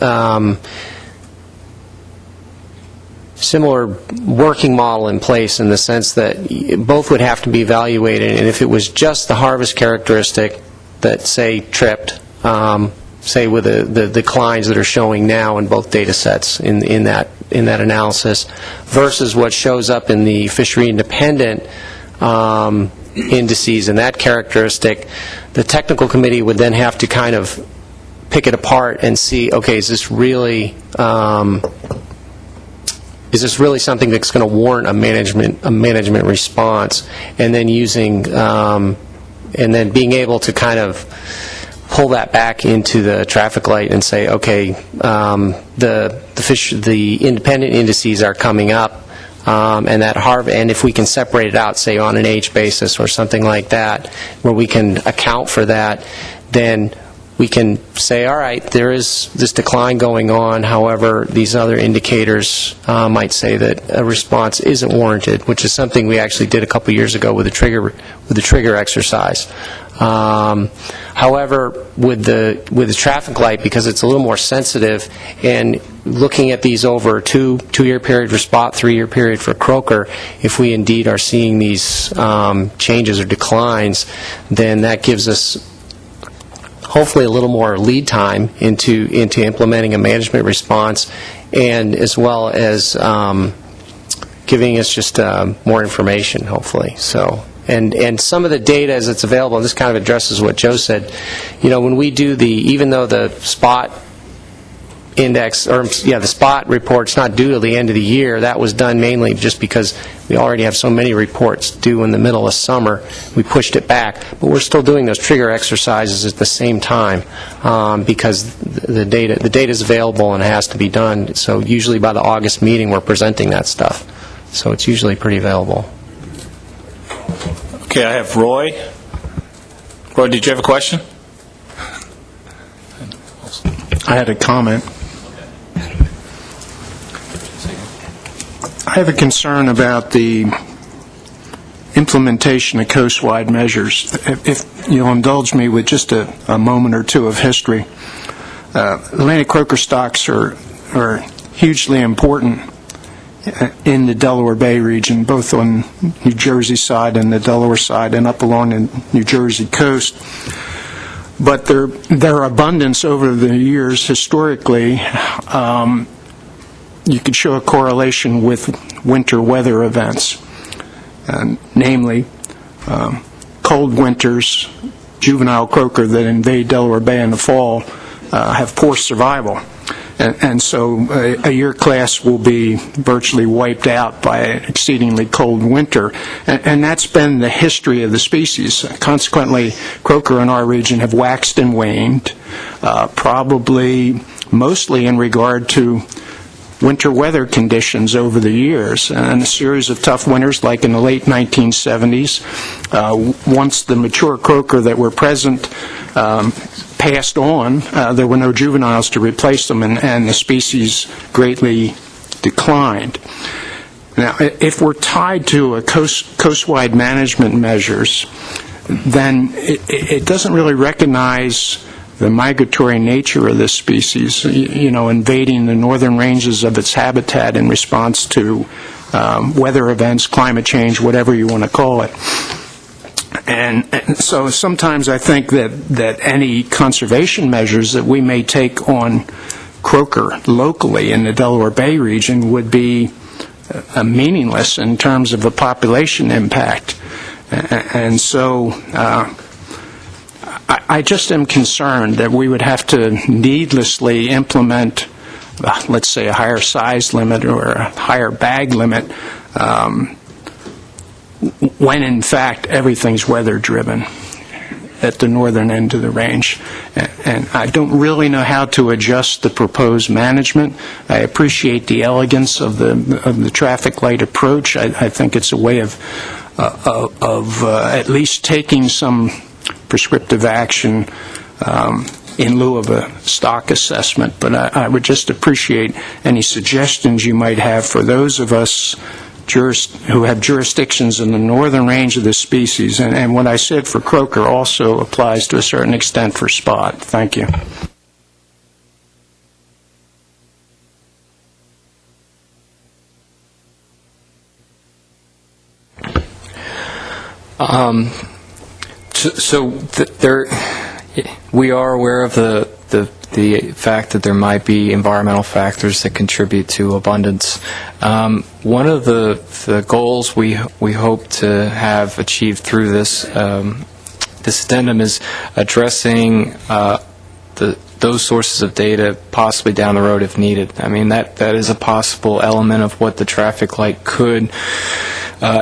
working model in place, in the sense that both would have to be evaluated, and if it was just the harvest characteristic that, say, tripped, say with the declines that are showing now in both data sets in that analysis, versus what shows up in the fishery independent indices and that characteristic, the technical committee would then have to kind of pick it apart and see, okay, is this really something that's going to warrant a management response, and then and then being able to kind of pull that back into the traffic light and say, okay, the independent indices are coming up. And if we can separate it out, say on an age basis or something like that, where we can account for that, then we can say, all right, there is this decline going on. However, these other indicators might say that a response isn't warranted, which is something we actually did a couple years ago with the trigger exercise. However, with the traffic light, because it's a little more sensitive, and looking at these over a two-year period for spot, 3-year period for croaker, if we indeed are seeing these changes or declines, then that gives us hopefully a little more lead time into implementing a management response, and as well as giving us just more information, hopefully. So. And some of the data as it's available, and this kind of addresses what Joe said, when we do even though the spot index, the spot report's not due till the end of the year, that was done mainly just because we already have so many reports due in the middle of summer. We pushed it back, but we're still doing those trigger exercises at the same time because the data is available and it has to be done. So usually by the August meeting, we're presenting that stuff. So it's usually pretty available. Okay, I have Roy. Roy, did you have a question? I had a comment. have a concern about the implementation of coastwide measures. If you'll indulge me with just a moment or two of history, Atlantic croaker stocks are hugely important in the Delaware Bay region, both on New Jersey side and the Delaware side and up along the New Jersey coast. But their abundance over the years, historically, you could show a correlation with winter weather events, namely cold winters, juvenile croaker that invade Delaware Bay in the fall have poor survival. And so a year class will be virtually wiped out by an exceedingly cold winter. And that's been the history of the species. Consequently, croaker in our region have waxed and waned, probably mostly in regard to winter weather conditions over the years, and a series of tough winters like in the late 1970s. Once the mature croaker that were present passed on, there were no juveniles to replace them, and the species greatly declined. Now, if we're tied to a coastwide management measures, then it doesn't really recognize the migratory nature of this species, invading the northern ranges of its habitat in response to weather events, climate change, whatever you want to call it. And so sometimes I think that any conservation measures that we may take on croaker locally in the Delaware Bay region would be meaningless in terms of a population impact. And so I just am concerned that we would have to needlessly implement, let's say, a higher size limit or a higher bag limit when, in fact, everything's weather-driven at the northern end of the range. And I don't really know how to adjust the proposed management. I appreciate the elegance of the traffic light approach. I think it's a way of at least taking some prescriptive action in lieu of a stock assessment. But I would just appreciate any suggestions you might have for those of us who have jurisdictions in the northern range of this species. And what I said for croaker also applies to a certain extent for spot. Thank you. We are aware of the fact that there might be environmental factors that contribute to abundance. One of the goals we hope to have achieved through this addendum is addressing those sources of data possibly down the road if needed. I mean, that is a possible element of what the traffic light could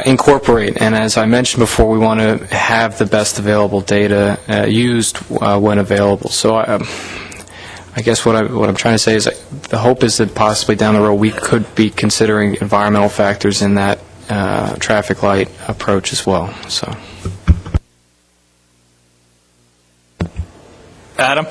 incorporate. And as I mentioned before, we want to have the best available data used when available. So I guess what I'm trying to say is the hope is that possibly down the road we could be considering environmental factors in that traffic light approach as well. So, Adam?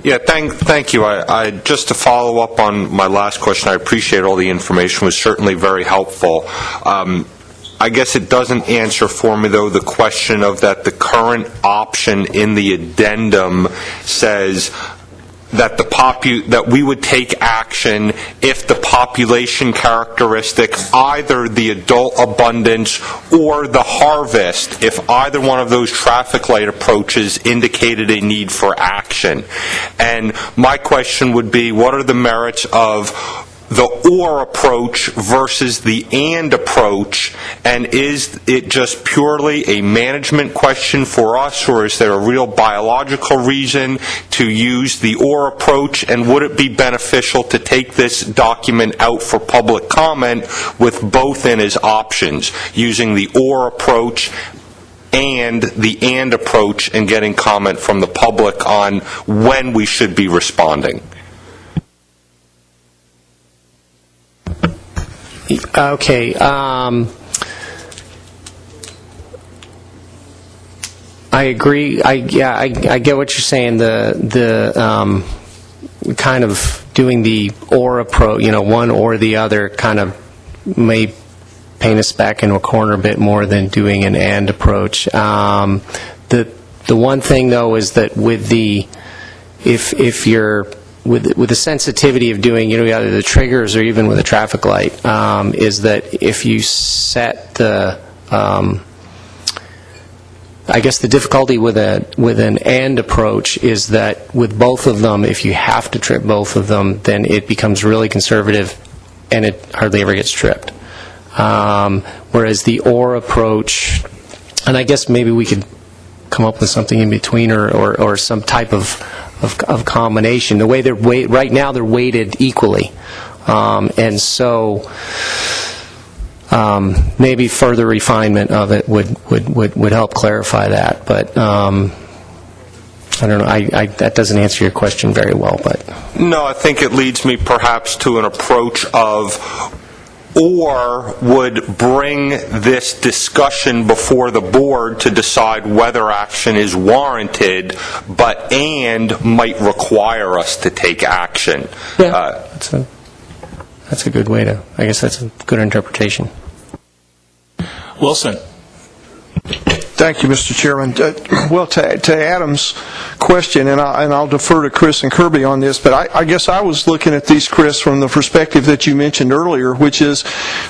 Yeah, thank you. I just to follow up on my last question, I appreciate all the information. It was certainly very helpful. I guess it doesn't answer for me, though, the question of that the current option in the addendum says that that we would take action if the population characteristic, either the adult abundance or the harvest, if either one of those traffic light approaches indicated a need for action. And my question would be, what are the merits of the or approach versus the and approach, and is it just purely a management question for us, or is there a real biological reason to use the or approach, and would it be beneficial to take this document out for public comment with both in as options, using the or approach and the and approach, and getting comment from the public on when we should be responding? Okay. I agree. I get what you're saying. The kind of doing the or approach, one or the other, kind of may paint us back into a corner a bit more than doing an and approach. The one thing, though, is that with the if you're with the sensitivity of doing, either the triggers or even with a traffic light, is that if you set the I guess the difficulty with an and approach is that with both of them, if you have to trip both of them, then it becomes really conservative and it hardly ever gets tripped. Whereas the or approach, and I guess maybe we could come up with something in between or some type of combination. The way they're right now, they're weighted equally, and so maybe further refinement of it would help clarify that. But I don't know. That doesn't answer your question very well. But No, I think it leads me perhaps to an approach of or would bring this discussion before the board to decide whether action is warranted, but and might require us to take action. yeah, that's a good way to. I guess that's a good interpretation. Wilson. Thank you, Mr. Chairman. Well, to Adam's question, and I'll defer to Chris and Kirby on this, but I guess I was looking at these, Chris, from the perspective that you mentioned earlier, which is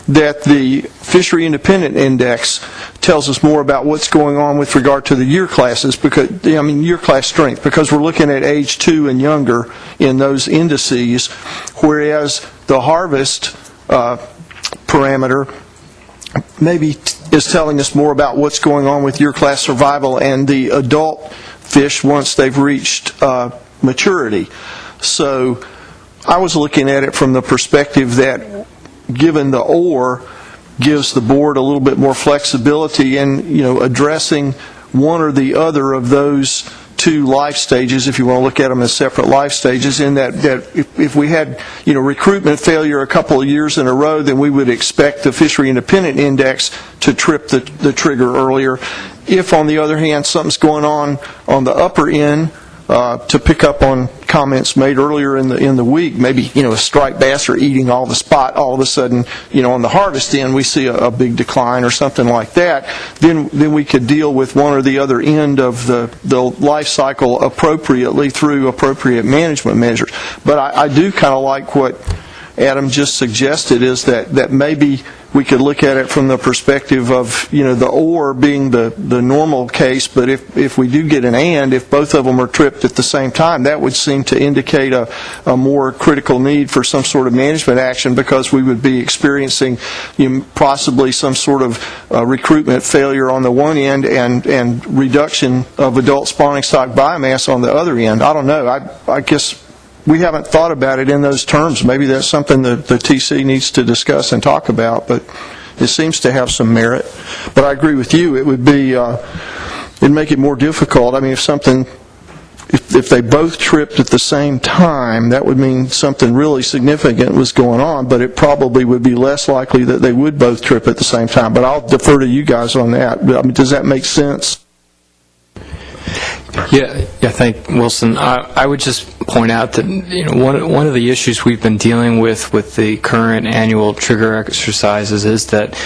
that the Fishery Independent Index tells us more about what's going on with regard to the year classes, year class strength, because we're looking at age 2 and younger in those indices, whereas the harvest parameter maybe is telling us more about what's going on with year class survival and the adult fish once they've reached maturity. So I was looking at it from the perspective that given the or gives the board a little bit more flexibility in addressing one or the other of those two life stages, if you want to look at them as separate life stages, in that if we had recruitment failure a couple of years in a row, then we would expect the Fishery Independent Index to trip the trigger earlier. If, on the other hand, something's going on the upper end, to pick up on comments made earlier in the week, maybe a striped bass are eating all the spot, all of a sudden on the harvest end we see a big decline or something like that, then we could deal with one or the other end of the life cycle appropriately through appropriate management measures. But I do kind of like what Adam just suggested, is that maybe we could look at it from the perspective of the or being the normal case, but if we do get an and, if both of them are tripped at the same time, that would seem to indicate a more critical need for some sort of management action, because we would be experiencing possibly some sort of recruitment failure on the one end and reduction of adult spawning stock biomass on the other end. I don't know. I guess we haven't thought about it in those terms. Maybe that's something that the TC needs to discuss and talk about, but it seems to have some merit. But I agree with you. It would be, it'd make it more difficult. I mean, if they both tripped at the same time, that would mean something really significant was going on, but it probably would be less likely that they would both trip at the same time. But I'll defer to you guys on that. I mean, does that make sense? Yeah. Thank Wilson. I would just point out that one of the issues we've been dealing with the current annual trigger exercises is that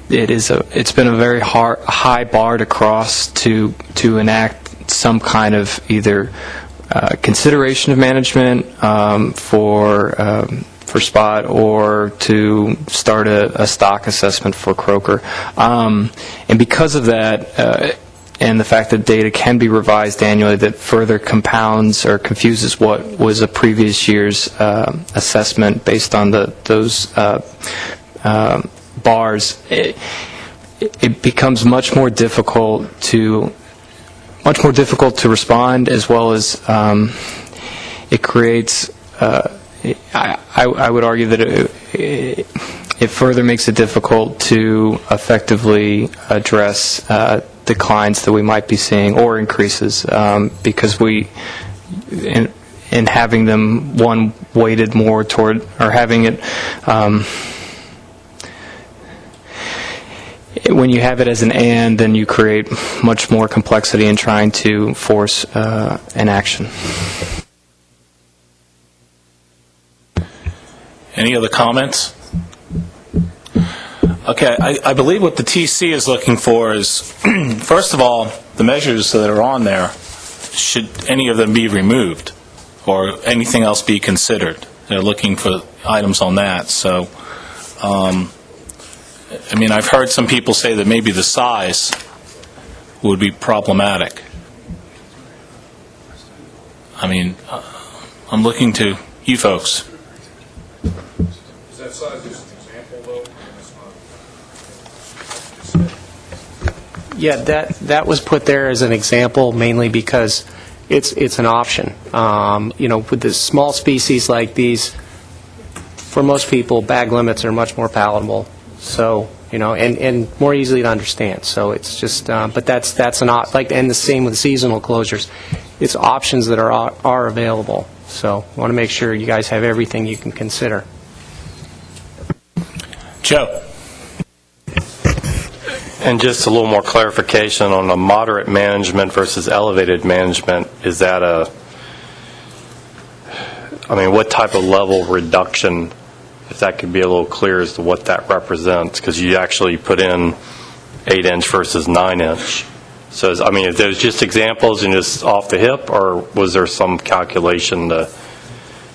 it's been a very high bar to cross to enact some kind of either consideration of management for spot, or to start a stock assessment for croaker, and because of that. And the fact that data can be revised annually, that further compounds or confuses what was a previous year's assessment based on those bars. It becomes much more difficult to respond, as well as it creates. I would argue that it further makes it difficult to effectively address declines that we might be seeing, or increases, because in having them one weighted more toward, or having it when you have it as an and, then you create much more complexity in trying to force an action. Any other comments? Okay, I believe what the TC is looking for is, first of all, the measures that are on there, should any of them be removed or anything else be considered? They're looking for items on that. So, I mean, I've heard some people say that maybe the size would be problematic. I mean, I'm looking to you folks. Is that size just an example, though? Yeah, that was put there as an example mainly because it's an option. With the small species like these, for most people, bag limits are much more palatable. So, and more easily to understand. So it's just, but that's and the same with seasonal closures. It's options that are available. So I want to make sure you guys have everything you can consider. Joe. And just a little more clarification on the moderate management versus elevated management. Is that what type of level reduction, if that could be a little clear as to what that represents? Because you actually put in 8-inch versus 9-inch. So, if those just examples and just off the hip, or was there some calculation to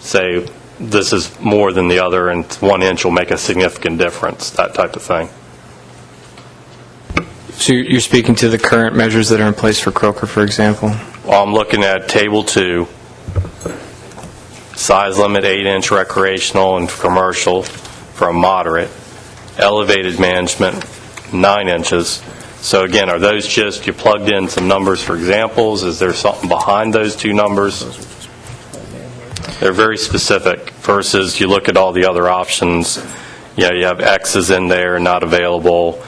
say this is more than the other and 1 inch will make a significant difference, that type of thing? So you're speaking to the current measures that are in place for Croker, for example? Well, I'm looking at Table 2, size limit 8-inch recreational and commercial for a moderate, elevated management 9 inches. So again, are those just, you plugged in some numbers for examples? Is there something behind those two numbers? They're very specific versus you look at all the other options. You have X's in there, not available.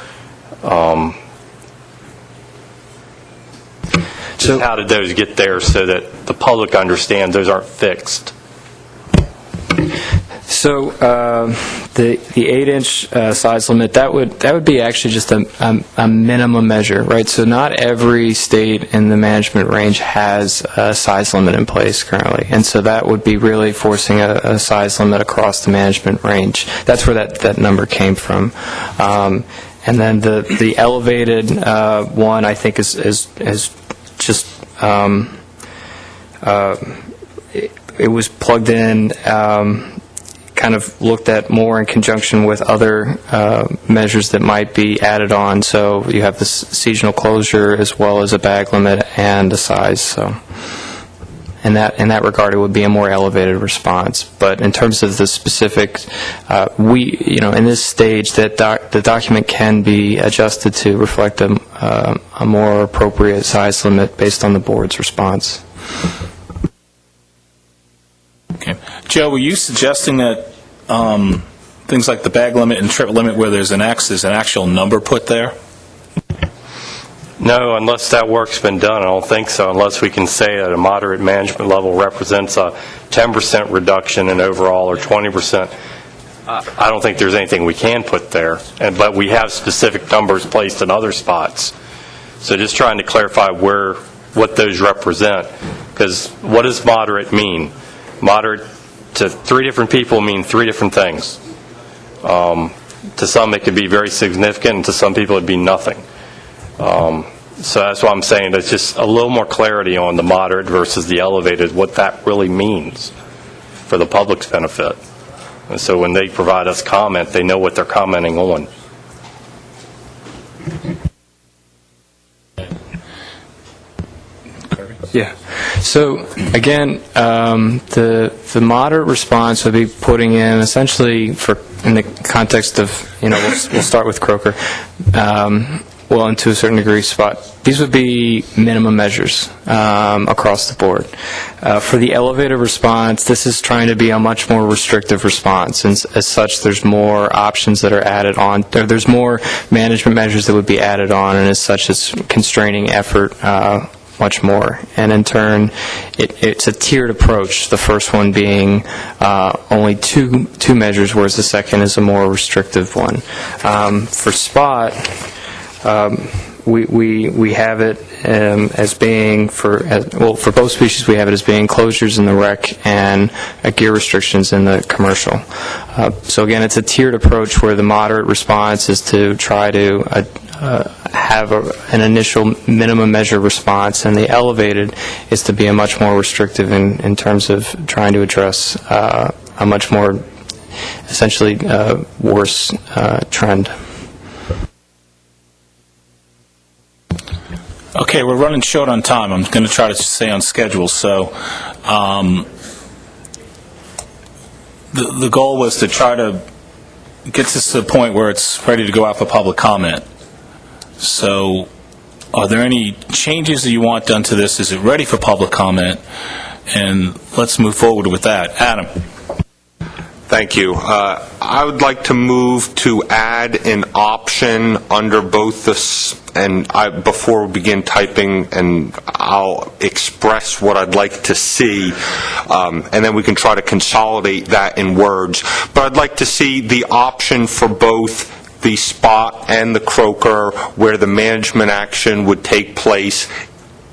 So how did those get there so that the public understands those aren't fixed? So the 8-inch size limit, that would be actually just a minimum measure, right? So not every state in the management range has a size limit in place currently, and so that would be really forcing a size limit across the management range. That's where that number came from. And then the elevated one, I think, is just it was plugged in. Kind of looked at more in conjunction with other measures that might be added on. So you have the seasonal closure as well as a bag limit and a size. So in that regard, it would be a more elevated response. But in terms of the specifics, in this stage, that the document can be adjusted to reflect a more appropriate size limit based on the board's response. Okay. Joe, were you suggesting that things like the bag limit and trip limit where there's an X, there's an actual number put there? No, unless that work's been done, I don't think so, unless we can say that a moderate management level represents a 10% reduction in overall or 20%. I don't think there's anything we can put there, but we have specific numbers placed in other spots. So just trying to clarify what those represent, because what does moderate mean? Moderate to 3 different people mean 3 different things. To some it could be very significant, and to some people it'd be nothing. So that's what I'm saying. There's just a little more clarity on the moderate versus the elevated, what that really means for the public's benefit. And so when they provide us comment, they know what they're commenting on. Yeah. So again, the moderate response would be putting in essentially in the context of we'll start with Croker. And to a certain degree, Spot. These would be minimum measures across the board. For the elevated response, this is trying to be a much more restrictive response, and as such, there's more options that are added on. There's more management measures that would be added on, and as such, it's constraining effort much more. And in turn, it's a tiered approach. The first one being only two measures, whereas the second is a more restrictive one. For Spot, we have it as being, for both species, we have it as being closures in the rec and gear restrictions in the commercial. So again, it's a tiered approach where the moderate response is to try to have an initial minimum measure response, and the elevated is to be a much more restrictive in terms of trying to address a much more essentially worse trend. Okay, we're running short on time. I'm going to try to stay on schedule. So the goal was to try to get this to the point where it's ready to go out for public comment. So are there any changes that you want done to this? Is it ready for public comment? And let's move forward with that. Adam. Thank you. I would like to move to add an option under both before we begin typing, and I'll express what I'd like to see, and then we can try to consolidate that in words. But I'd like to see the option for both the spot and the croaker where the management action would take place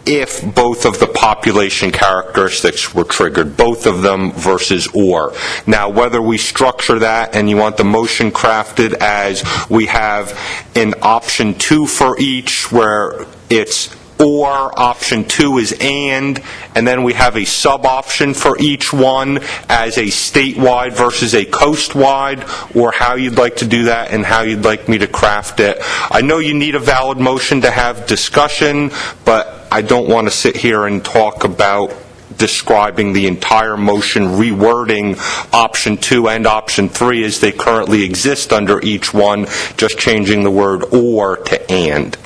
if both of the population characteristics were triggered, both of them versus or. Now, whether we structure that and you want the motion crafted as we have an option 2 for each where it's or, option 2 is and then we have a sub-option for each one as a statewide versus a coast-wide, or how you'd like to do that and how you'd like me to craft it. I know you need a valid motion to have discussion, but I don't want to sit here and talk about describing the entire motion, rewording option 2 and option 3 as they currently exist under each one, just changing the word or to and.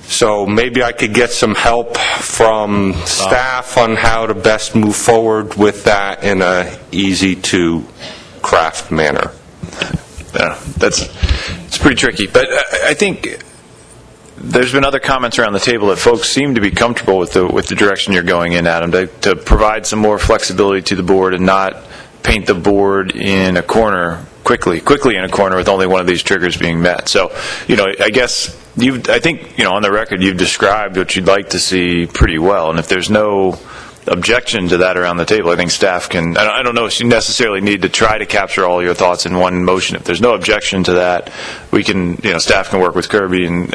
So maybe I could get some help from staff on how to best move forward with that in a easy-to-craft manner. Yeah, it's pretty tricky, but I think there's been other comments around the table that folks seem to be comfortable with the direction you're going in, Adam, to provide some more flexibility to the board and not paint the board in a corner quickly in a corner with only one of these triggers being met. So, I guess I think on the record you've described what you'd like to see pretty well, and if there's no objection to that around the table, I think staff can. I don't know if you necessarily need to try to capture all your thoughts in one motion. If there's no objection to that, we can, staff can work with Kirby and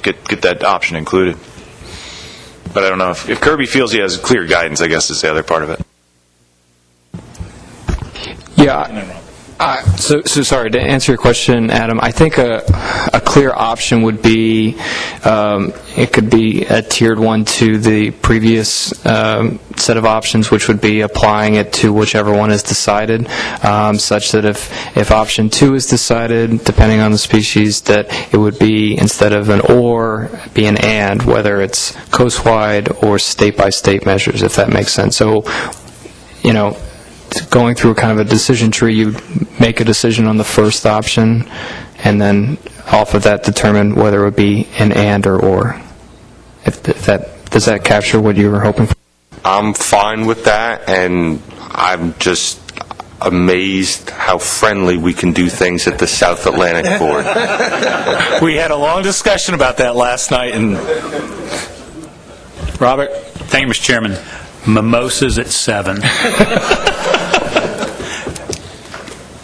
get that option included. But I don't know if Kirby feels he has clear guidance, I guess is the other part of it. Yeah. So sorry, to answer your question, Adam, I think a clear option would be, it could be a tiered one to the previous set of options, which would be applying it to whichever one is decided, such that if option 2 is decided, depending on the species, that it would be, instead of an or, be an and, whether it's coast-wide or state-by-state measures, if that makes sense. So, going through kind of a decision tree, you make a decision on the first option, and then off of that determine whether it would be an and or. Does that capture what you were hoping for? I'm fine with that, and I'm just amazed how friendly we can do things at the South Atlantic Board. We had a long discussion about that last night, and Robert? Thank you, Mr. Chairman. Mimosas at 7.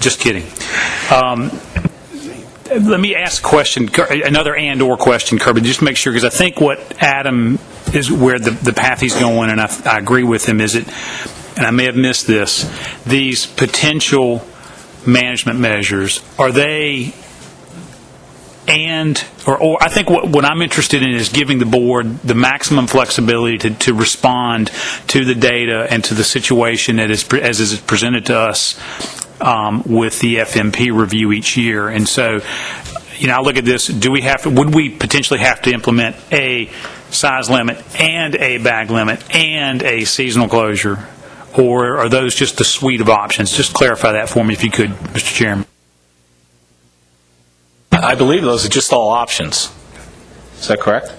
Just kidding. Let me ask a question, another and/or question, Kirby, just to make sure, because I think what Adam is where the path he's going, and I agree with him, is it, and I may have missed this, these potential management measures, are they or I think what I'm interested in is giving the board the maximum flexibility to respond to the data and to the situation that is as is presented to us with the FMP review each year. And so, I look at this, would we potentially have to implement a size limit and a bag limit and a seasonal closure? Or are those just the suite of options? Just clarify that for me if you could, Mr. Chairman. I believe those are just all options. Is that correct?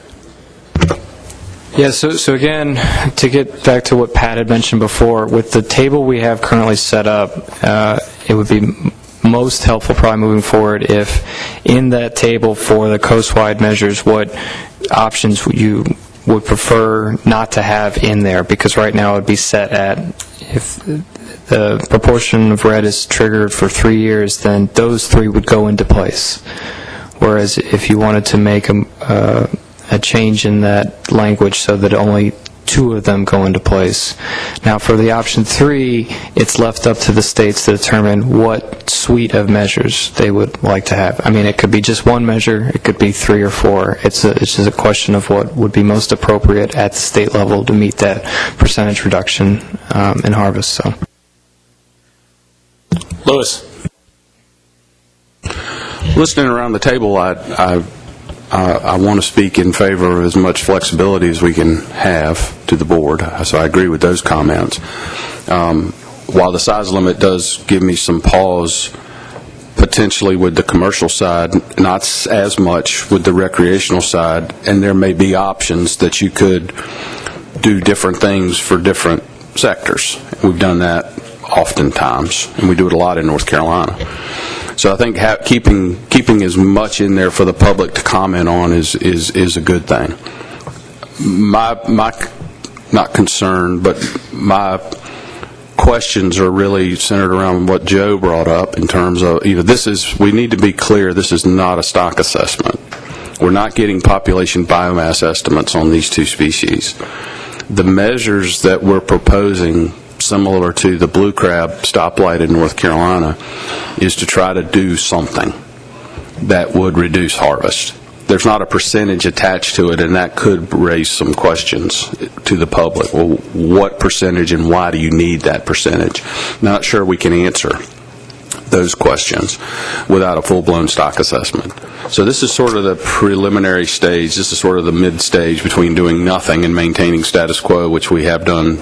Yeah, so again, to get back to what Pat had mentioned before, with the table we have currently set up, it would be most helpful probably moving forward if in that table for the coast-wide measures, what options you would prefer not to have in there, because right now it would be set at, if the proportion of red is triggered for 3 years, then those 3 would go into place. Whereas if you wanted to make a change in that language so that only 2 of them go into place. Now for the option 3, it's left up to the states to determine what suite of measures they would like to have. I mean, it could be just 1 measure, it could be 3 or 4. It's just a question of what would be most appropriate at the state level to meet that percentage reduction in harvest. So, Lewis. Listening around the table, I want to speak in favor of as much flexibility as we can have to the board, so I agree with those comments. While the size limit does give me some pause, potentially with the commercial side, not as much with the recreational side, and there may be options that you could do different things for different sectors. We've done that oftentimes, and we do it a lot in North Carolina. So I think keeping as much in there for the public to comment on is a good thing. My not concern, but my questions are really centered around what Joe brought up in terms of, we need to be clear, this is not a stock assessment. We're not getting population biomass estimates on these 2 species. The measures that we're proposing, similar to the blue crab stoplight in North Carolina, is to try to do something that would reduce harvest. There's not a percentage attached to it, and that could raise some questions to the public. Well, what percentage and why do you need that percentage? Not sure we can answer those questions without a full-blown stock assessment. So this is sort of the preliminary stage. This is sort of the mid-stage between doing nothing and maintaining status quo, which we have done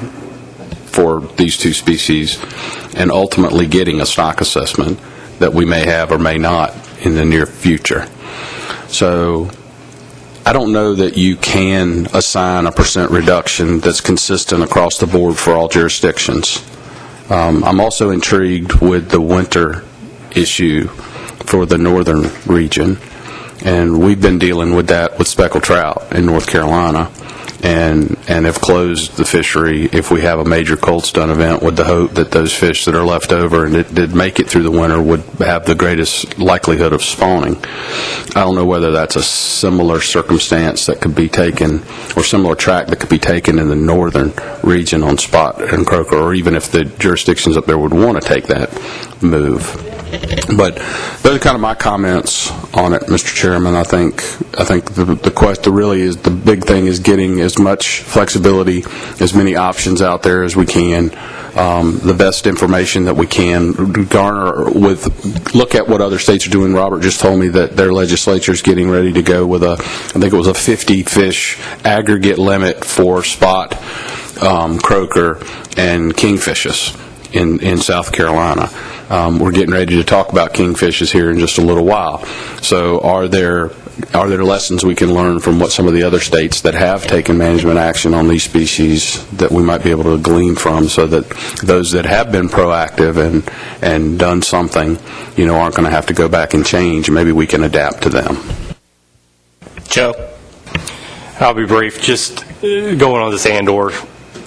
for these 2 species, and ultimately getting a stock assessment that we may have or may not in the near future. So I don't know that you can assign a % reduction that's consistent across the board for all jurisdictions. I'm also intrigued with the winter issue for the northern region, and we've been dealing with that with speckled trout in North Carolina, and have closed the fishery if we have a major cold stun event, with the hope that those fish that are left over and that did make it through the winter would have the greatest likelihood of spawning. I don't know whether that's a similar circumstance that could be taken, or similar track that could be taken in the northern region on spot and croaker, or even if the jurisdictions up there would want to take that move. But those are kind of my comments on it, Mr. Chairman. I think the question really is, the big thing is getting as much flexibility, as many options out there as we can, the best information that we can garner look at what other states are doing. Robert just told me that their legislature is getting ready to go with I think it was a 50 fish aggregate limit for spot, croaker, and kingfishes in South Carolina. We're getting ready to talk about kingfishes here in just a little while. So are there lessons we can learn from what some of the other states that have taken management action on these species that we might be able to glean from, so that those that have been proactive and done something, aren't going to have to go back and change. Maybe we can adapt to them. Joe? I'll be brief. Just going on this and/or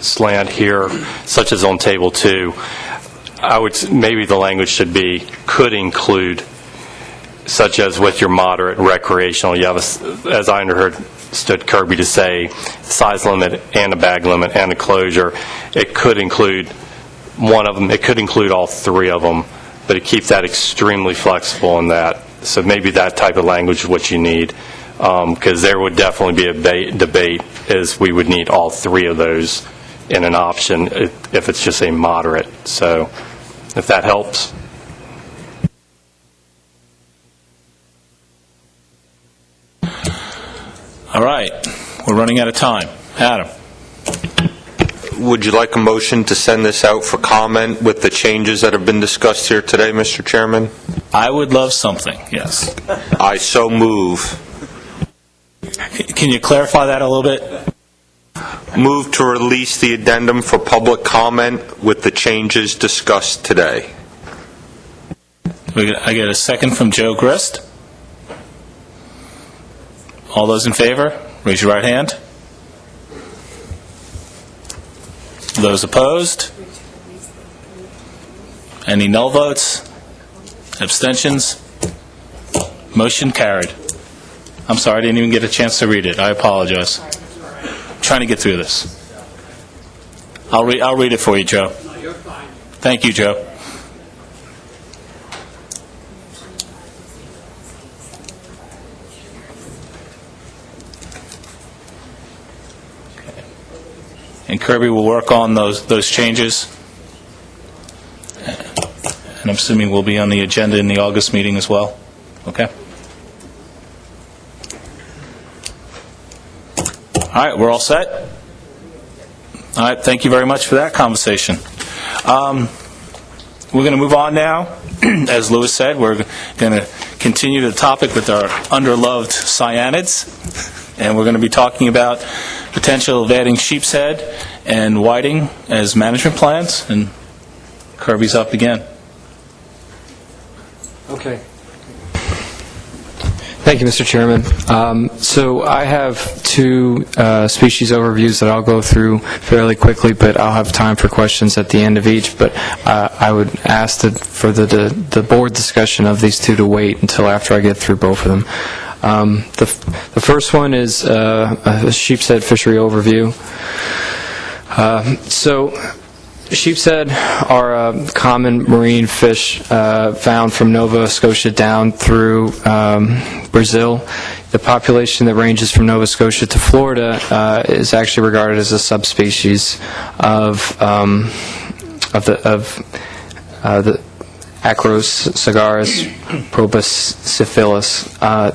slant here, such as on table 2, maybe the language should be could include, such as with your moderate recreational. You have, as I understood Kirby to say, size limit and a bag limit and a closure. It could include one of them. It could include all 3 of them, but it keeps that extremely flexible in that. So maybe that type of language is what you need, because there would definitely be a debate, as we would need all 3 of those in an option if it's just a moderate. So if that helps. All right. We're running out of time. Adam? Would you like a motion to send this out for comment with the changes that have been discussed here today, Mr. Chairman? I would love something, yes. I so move. Can you clarify that a little bit? Move to release the addendum for public comment with the changes discussed today. I get a second from Joe Grist. All those in favor, raise your right hand. Those opposed? Any null votes? Abstentions? Motion carried. I'm sorry, I didn't even get a chance to read it. I apologize. I'm trying to get through this. I'll read it for you, Joe. Thank you, Joe. And Kirby will work on those changes. And I'm assuming we'll be on the agenda in the August meeting as well. Okay? All right, we're all set? All right, thank you very much for that conversation. We're going to move on now. As Louis said, we're going to continue the topic with our underloved cyanids. And we're going to be talking about potential of adding sheep's head and whiting as management plans. And Kirby's up again. Okay. Thank you, Mr. Chairman. So I have two species overviews that I'll go through fairly quickly, but I'll have time for questions at the end of each. But I would ask for the board discussion of these two to wait until after I get through both of them. The first one is a sheep's head fishery overview. So sheep's head are a common marine fish found from Nova Scotia down through Brazil. The population that ranges from Nova Scotia to Florida is actually regarded as a subspecies of the Acroscygarus proboscis.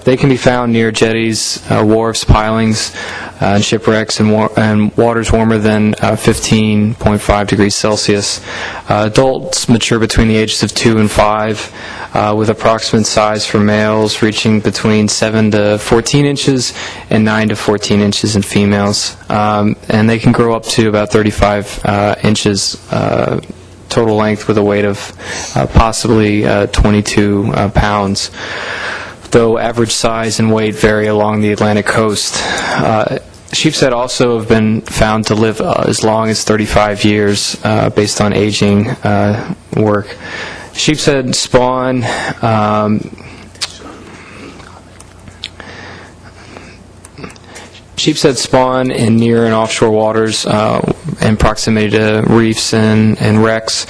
They can be found near jetties, wharves, pilings, and shipwrecks, and waters warmer than 15.5 degrees Celsius. Adults mature between the ages of 2 and 5, with approximate size for males reaching between 7 to 14 inches and 9 to 14 inches in females. And they can grow up to about 35 inches total length with a weight of possibly 22 pounds, though average size and weight vary along the Atlantic coast. Sheep's head also have been found to live as long as 35 years based on aging work. Sheep's head spawn Sheep's head spawn in near and offshore waters in proximity to reefs and wrecks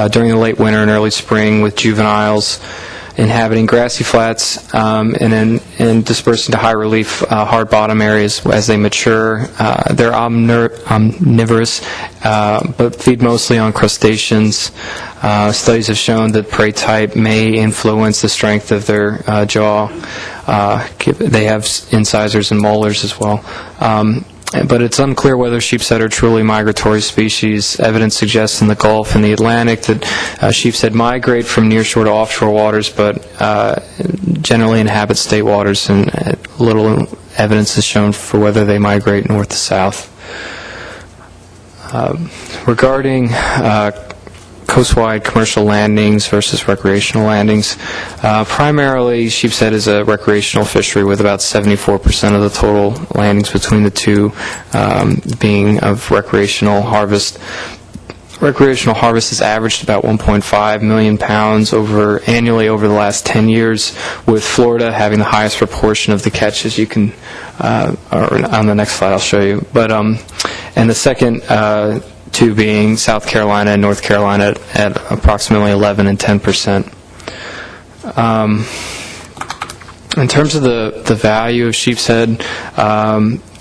during the late winter and early spring, with juveniles inhabiting grassy flats and dispersed into high relief hard bottom areas as they mature. They're omnivorous but feed mostly on crustaceans. Studies have shown that prey type may influence the strength of their jaw. They have incisors and molars as well. But it's unclear whether sheep's head are truly migratory species. Evidence suggests in the Gulf and the Atlantic that sheep's head migrate from nearshore to offshore waters, but generally inhabit state waters, and little evidence is shown for whether they migrate north to south. Regarding coastwide commercial landings versus recreational landings. Primarily, sheep's head is a recreational fishery with about 74% of the total landings between the two being of recreational harvest. Recreational harvest has averaged about 1.5 million pounds annually over the last 10 years, with Florida having the highest proportion of the catches. You can, or on the next slide I'll show you. But and the second two being South Carolina and North Carolina at approximately 11 and 10%. In terms of the value of sheep's head,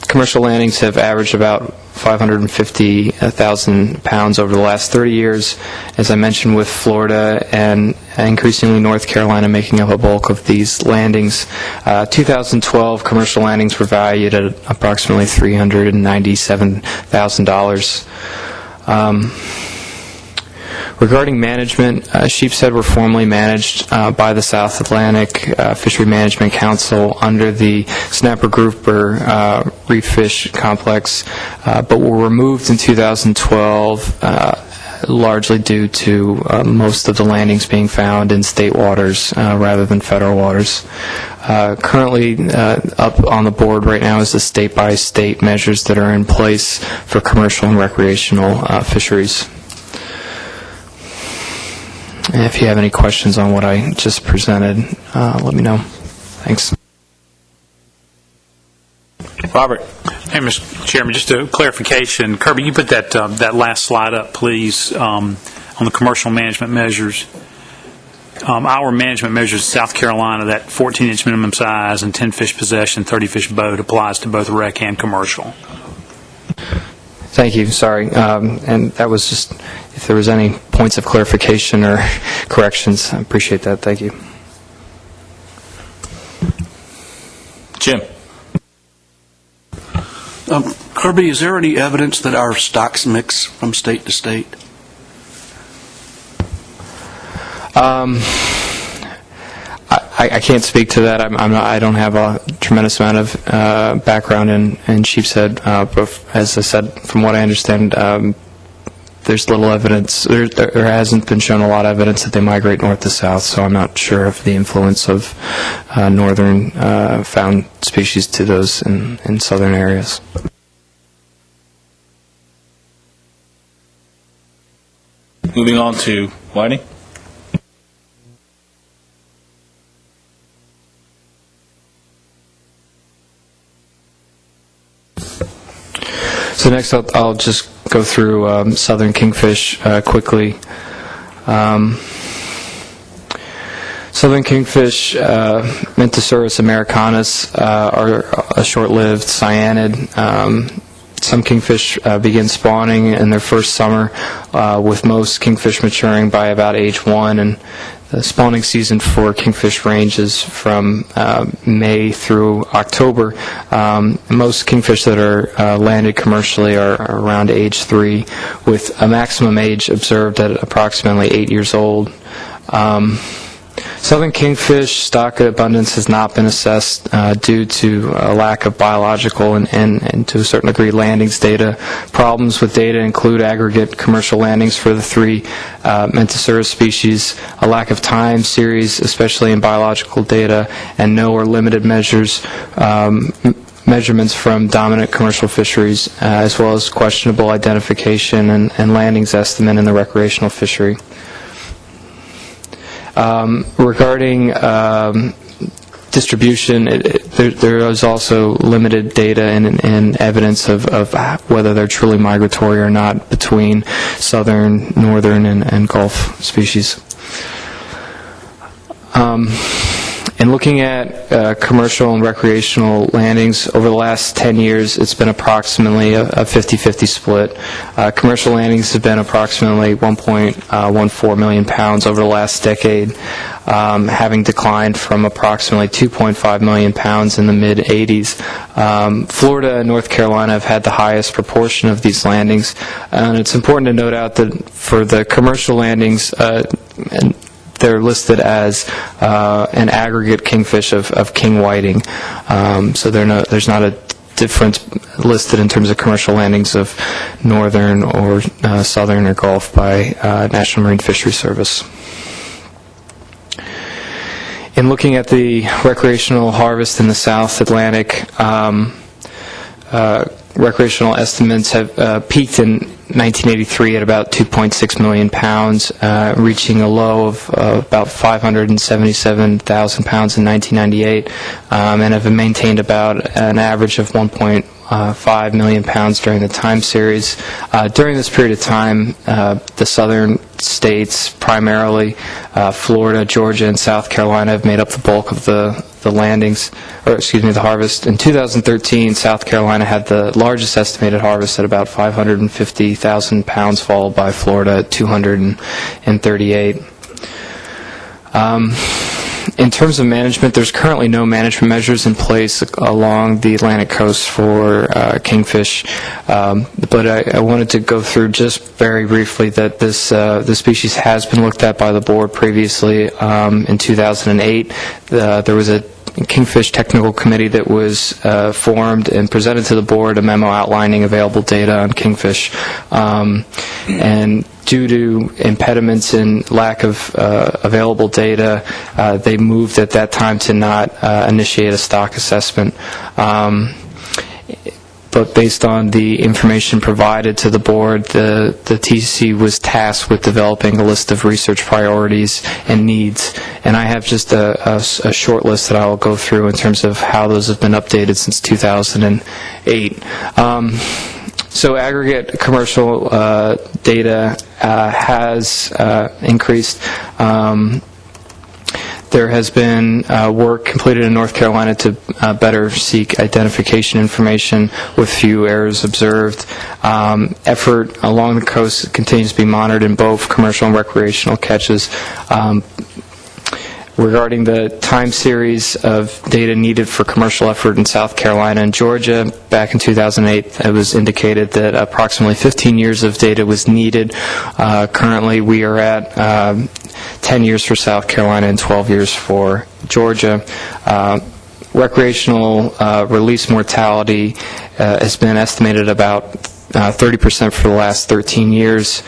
commercial landings have averaged about 550,000 pounds over the last 30 years, as I mentioned, with Florida and increasingly North Carolina making up a bulk of these landings. 2012 commercial landings were valued at approximately $397,000. Regarding management, sheep's head were formerly managed by the South Atlantic Fishery Management Council under the snapper grouper reef fish complex, but were removed in 2012 largely due to most of the landings being found in state waters rather than federal waters. Currently, up on the board right now is the state-by-state measures that are in place for commercial and recreational fisheries. And if you have any questions on what I just presented, let me know. Thanks. Robert? Hey, Mr. Chairman, just a clarification. Kirby, you put that last slide up, please, on the commercial management measures. Our management measures, South Carolina, that 14-inch minimum size and 10-fish possession, 30-fish boat applies to both rec and commercial. Thank you. Sorry. And that was just, if there was any points of clarification or corrections, I appreciate that. Thank you. Jim? Kirby, is there any evidence that our stocks mix from state to state? I can't speak to that. I don't have a tremendous amount of background in sheepshead, but as I said, from what I understand, there's little evidence. There hasn't been shown a lot of evidence that they migrate north to south, so I'm not sure of the influence of northern found species to those in southern areas. Moving on to Whiting. So next I'll just go through southern kingfish quickly. Southern kingfish, Mentosaurus americanus, are a short-lived cyanid. Some kingfish begin spawning in their first summer, with most kingfish maturing by about age 1, and the spawning season for kingfish ranges from May through October. Most kingfish that are landed commercially are around age 3, with a maximum age observed at approximately 8 years old. Southern kingfish stock abundance has not been assessed due to a lack of biological and to a certain degree landings data. Problems with data include aggregate commercial landings for the 3 Mentosaurus species, a lack of time series, especially in biological data, and no or limited measurements from dominant commercial fisheries, as well as questionable identification and landings estimate in the recreational fishery. Regarding distribution, there is also limited data and evidence of whether they're truly migratory or not between southern, northern, and Gulf species. In looking at commercial and recreational landings over the last 10 years, it's been approximately a 50-50 split. Commercial landings have been approximately 1.14 million pounds over the last decade, having declined from approximately 2.5 million pounds in the mid-'80s. Florida and North Carolina have had the highest proportion of these landings, and it's important to note out that for the commercial landings, they're listed as an aggregate kingfish of king whiting. So there's not a difference listed in terms of commercial landings of northern or southern or Gulf by National Marine Fisheries Service. In looking at the recreational harvest in the South Atlantic, recreational estimates have peaked in 1983 at about 2.6 million pounds, reaching a low of about 577,000 pounds in 1998, and have maintained about an average of 1.5 million pounds during the time series. During this period of time, the southern states, primarily Florida, Georgia, and South Carolina, have made up the bulk of the landings, or excuse me, the harvest. In 2013, South Carolina had the largest estimated harvest at about 550,000 pounds, followed by Florida at 238. In terms of management, there's currently no management measures in place along the Atlantic coast for kingfish, but I wanted to go through just very briefly that this species has been looked at by the board previously. In 2008, there was a Kingfish Technical Committee that was formed and presented to the board a memo outlining available data on kingfish. And due to impediments and lack of available data, they moved at that time to not initiate a stock assessment. But based on the information provided to the board, the TC was tasked with developing a list of research priorities and needs. And I have just a short list that I will go through in terms of how those have been updated since 2008. So aggregate commercial data has increased. There has been work completed in North Carolina to better seek identification information with few errors observed. Effort along the coast continues to be monitored in both commercial and recreational catches. Regarding the time series of data needed for commercial effort in South Carolina and Georgia, back in 2008, it was indicated that approximately 15 years of data was needed. Currently, we are at 10 years for South Carolina and 12 years for Georgia. Recreational release mortality has been estimated about 30% for the last 13 years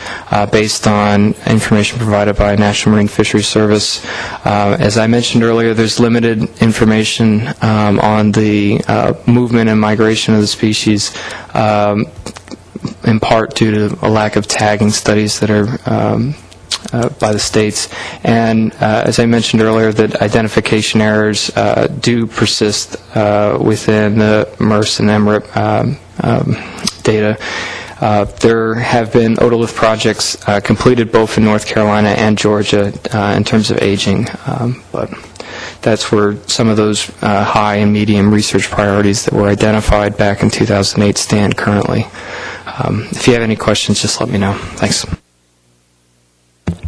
based on information provided by National Marine Fisheries Service. As I mentioned earlier, there's limited information on the movement and migration of the species, in part due to a lack of tagging studies that are by the states. And as I mentioned earlier, that identification errors do persist within the MERS and MRIP data. There have been otolith projects completed both in North Carolina and Georgia in terms of aging, but that's where some of those high and medium research priorities that were identified back in 2008 stand currently. If you have any questions, just let me know. Thanks.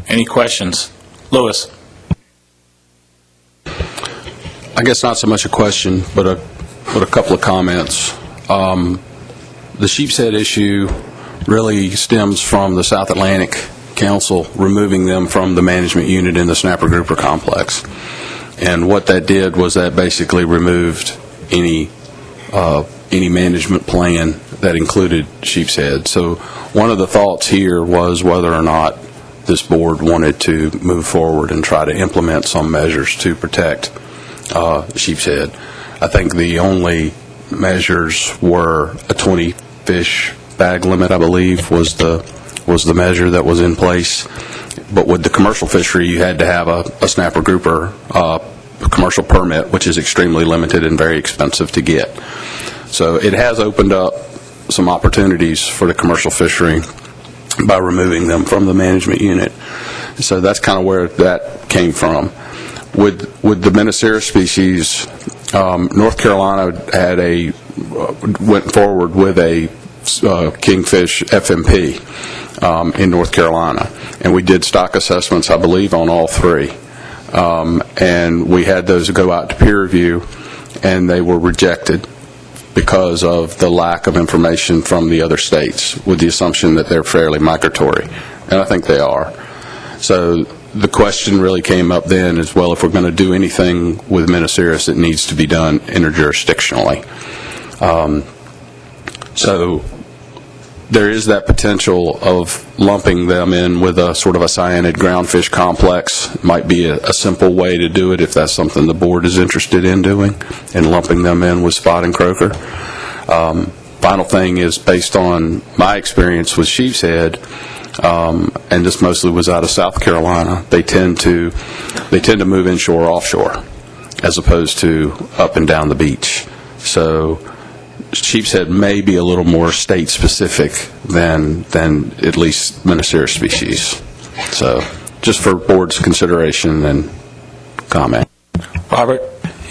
Any questions? Louis? I guess not so much a question, but a couple of comments. The sheep's head issue really stems from the South Atlantic Council removing them from the management unit in the snapper grouper complex. And what that did was that basically removed any management plan that included sheep's head. So one of the thoughts here was whether or not this board wanted to move forward and try to implement some measures to protect sheep's head. I think the only measures were a 20-fish bag limit, I believe, was the measure that was in place. But with the commercial fishery, you had to have a snapper grouper commercial permit, which is extremely limited and very expensive to get. So it has opened up some opportunities for the commercial fishery by removing them from the management unit. So that's kind of where that came from. With the Menoceras species, North Carolina went forward with a kingfish FMP in North Carolina, and we did stock assessments, I believe, on all three. And we had those go out to peer review, and they were rejected because of the lack of information from the other states, with the assumption that they're fairly migratory, and I think they are. So the question really came up then as well, if we're going to do anything with Menoceras, it needs to be done interjurisdictionally. So there is that potential of lumping them in with a sort of a cyanid groundfish complex. Might be a simple way to do it if that's something the board is interested in doing, and lumping them in with spot and croaker. Final thing is, based on my experience with sheep's head, and this mostly was out of South Carolina, they tend to move inshore offshore as opposed to up and down the beach. So sheep's head may be a little more state specific than at least Menoceras species. So just for board's consideration and comment. Robert?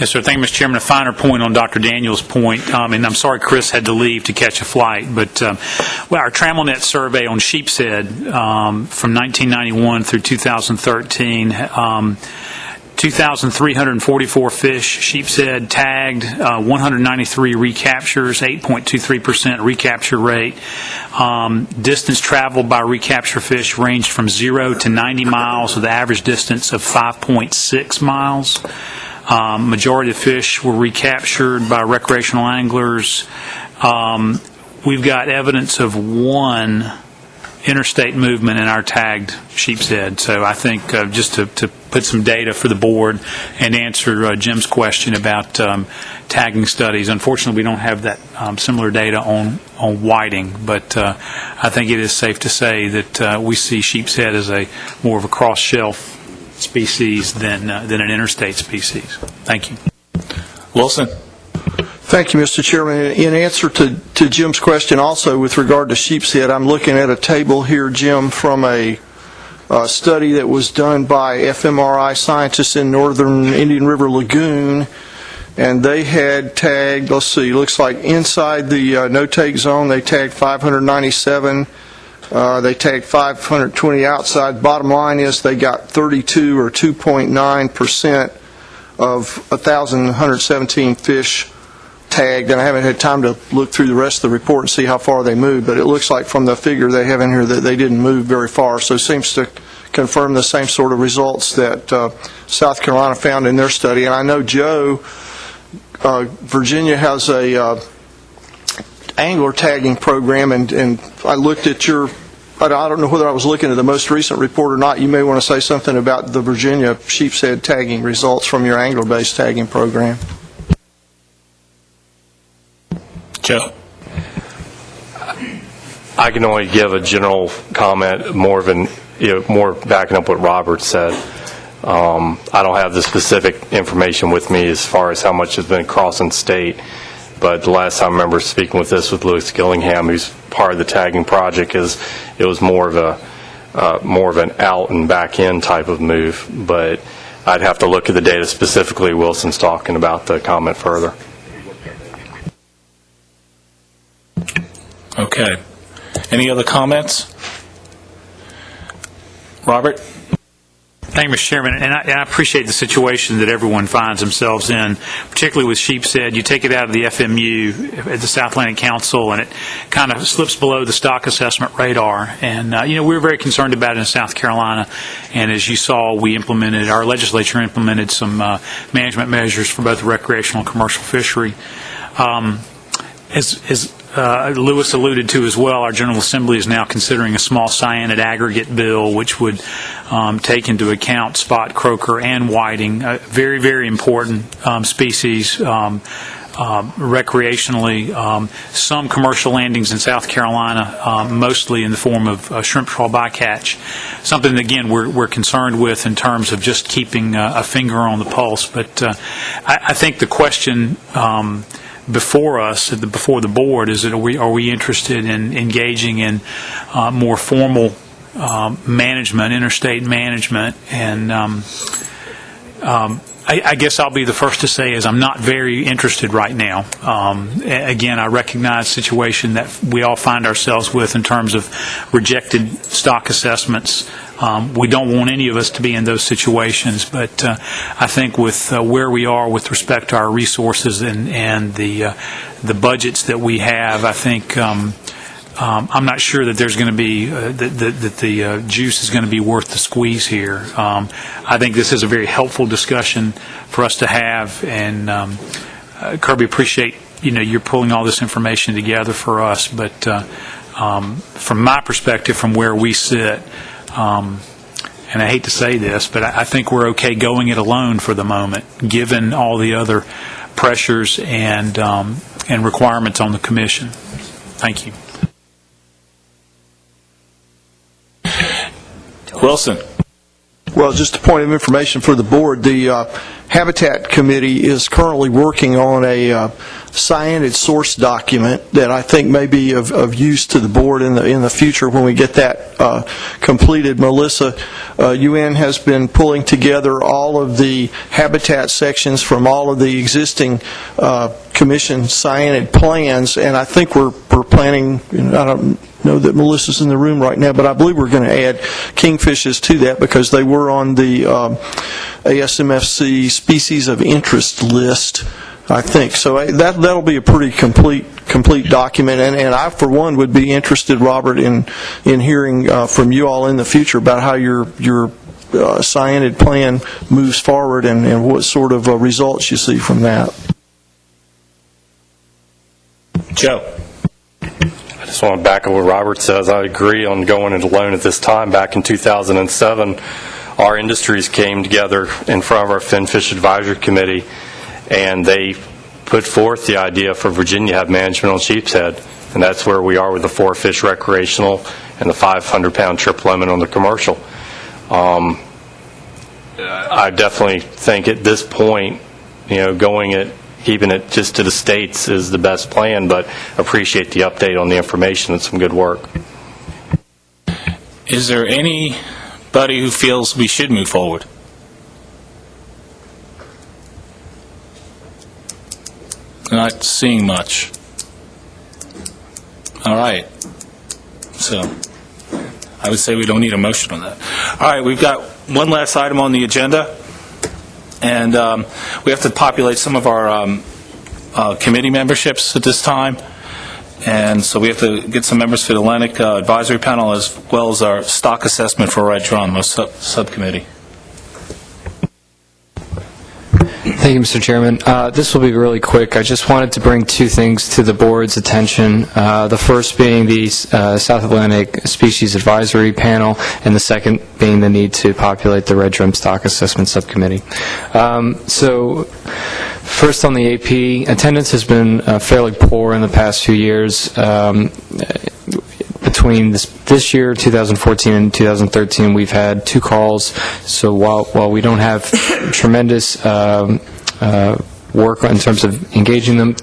Yes, sir. Thank you, Mr. Chairman. A finer point on Dr. Daniels' point, and I'm sorry Chris had to leave to catch a flight, but our TramelNet survey on sheep's head from 1991 through 2013, 2,344 fish, sheep's head tagged, 193 recaptures, 8.23% recapture rate. Distance traveled by recapture fish ranged from 0 to 90 miles with an average distance of 5.6 miles. Majority of fish were recaptured by recreational anglers. We've got evidence of one interstate movement in our tagged sheep's head. So I think just to put some data for the board and answer Jim's question about tagging studies. Unfortunately, we don't have that similar data on whiting, but I think it is safe to say that we see sheep's head as a more of a cross-shelf species than an interstate species. Thank you. Wilson? Thank you, Mr. Chairman. In answer to Jim's question also with regard to sheep's head, I'm looking at a table here, Jim, from a study that was done by fMRI scientists in northern Indian River Lagoon, and they had tagged, let's see, looks like inside the no-take zone they tagged 597, they tagged 520 outside. Bottom line is they got 32 or 2.9% of 1,117 fish tagged, and I haven't had time to look through the rest of the report and see how far they moved, but it looks like from the figure they have in here that they didn't move very far, so it seems to confirm the same sort of results that South Carolina found in their study. And I know, Joe, Virginia has a angler tagging program, and I looked at your, I don't know whether I was looking at the most recent report or not. You may want to say something about the Virginia sheep's head tagging results from your angler-based tagging program. Joe? I can only give a general comment, more of an, more backing up what Robert said. I don't have the specific information with me as far as how much has been crossing state, but the last time I remember speaking with this with Louis Gillingham, who's part of the tagging project, is it was more of an out and back in type of move. But I'd have to look at the data specifically. Wilson's talking about the comment further. Okay. Any other comments? Robert? Thank you, Mr. Chairman, and I appreciate the situation that everyone finds themselves in, particularly with sheep's head. You take it out of the FMU at the South Atlantic Council, and it kind of slips below the stock assessment radar. And, we were very concerned about it in South Carolina, and as you saw, our legislature implemented some management measures for both recreational and commercial fishery. As Lewis alluded to as well, our General Assembly is now considering a small cyanid aggregate bill which would take into account spot croaker and whiting, very, very important species recreationally. Some commercial landings in South Carolina, mostly in the form of shrimp trawl bycatch, something, again, we're concerned with in terms of just keeping a finger on the pulse. But I think the question before us, before the board, is that are we interested in engaging in more formal management, interstate management? And I guess I'll be the first to say is I'm not very interested right now. Again, I recognize the situation that we all find ourselves with in terms of rejected stock assessments. We don't want any of us to be in those situations, but I think with where we are with respect to our resources and the budgets that we have, I think I'm not sure that there's going to be that the juice is going to be worth the squeeze here. I think this is a very helpful discussion for us to have, and Kirby, appreciate you're pulling all this information together for us. But from my perspective, from where we sit, and I hate to say this, but I think we're okay going it alone for the moment, given all the other pressures and requirements on the Commission. Thank you. Wilson. Well, just a point of information for the board, the Habitat Committee is currently working on a cyanid source document that I think may be of use to the board in the future when we get that completed. Melissa UN has been pulling together all of the habitat sections from all of the existing Commission cyanid plans, and I think we're planning, I don't know that Melissa's in the room right now, but I believe we're going to add kingfishes to that because they were on the ASMFC species of interest list, I think. So that'll be a pretty complete document, and I, for one, would be interested, Robert, in hearing from you all in the future about how your cyanid plan moves forward and what sort of results you see from that. Joe. just want to back up what Robert says. I agree on going it alone at this time. Back in 2007, our industries came together in front of our Fin Fish Advisory Committee, and they put forth the idea for Virginia to have management on Sheep's Head, and that's where we are with the 4-fish recreational and the 500-pound trip limit on the commercial. I definitely think at this point, keeping it just to the states is the best plan, but appreciate the update on the information. It's some good work. Is there anybody who feels we should move forward? Not seeing much. All right. So I would say we don't need a motion on that. All right, we've got one last item on the agenda, and we have to populate some of our committee memberships at this time, and so we have to get some members for the Atlantic Advisory Panel as well as our stock assessment for Red Drum, a subcommittee. Thank you, Mr. Chairman. This will be really quick. I just wanted to bring two things to the board's attention. The first being the South Atlantic Species Advisory Panel, and the second being the need to populate the Red Drum Stock Assessment Subcommittee. So, first on the AP, attendance has been fairly poor in the past few years. Between this year, 2014, and 2013, we've had 2 calls. So while we don't have tremendous work in terms of engaging them,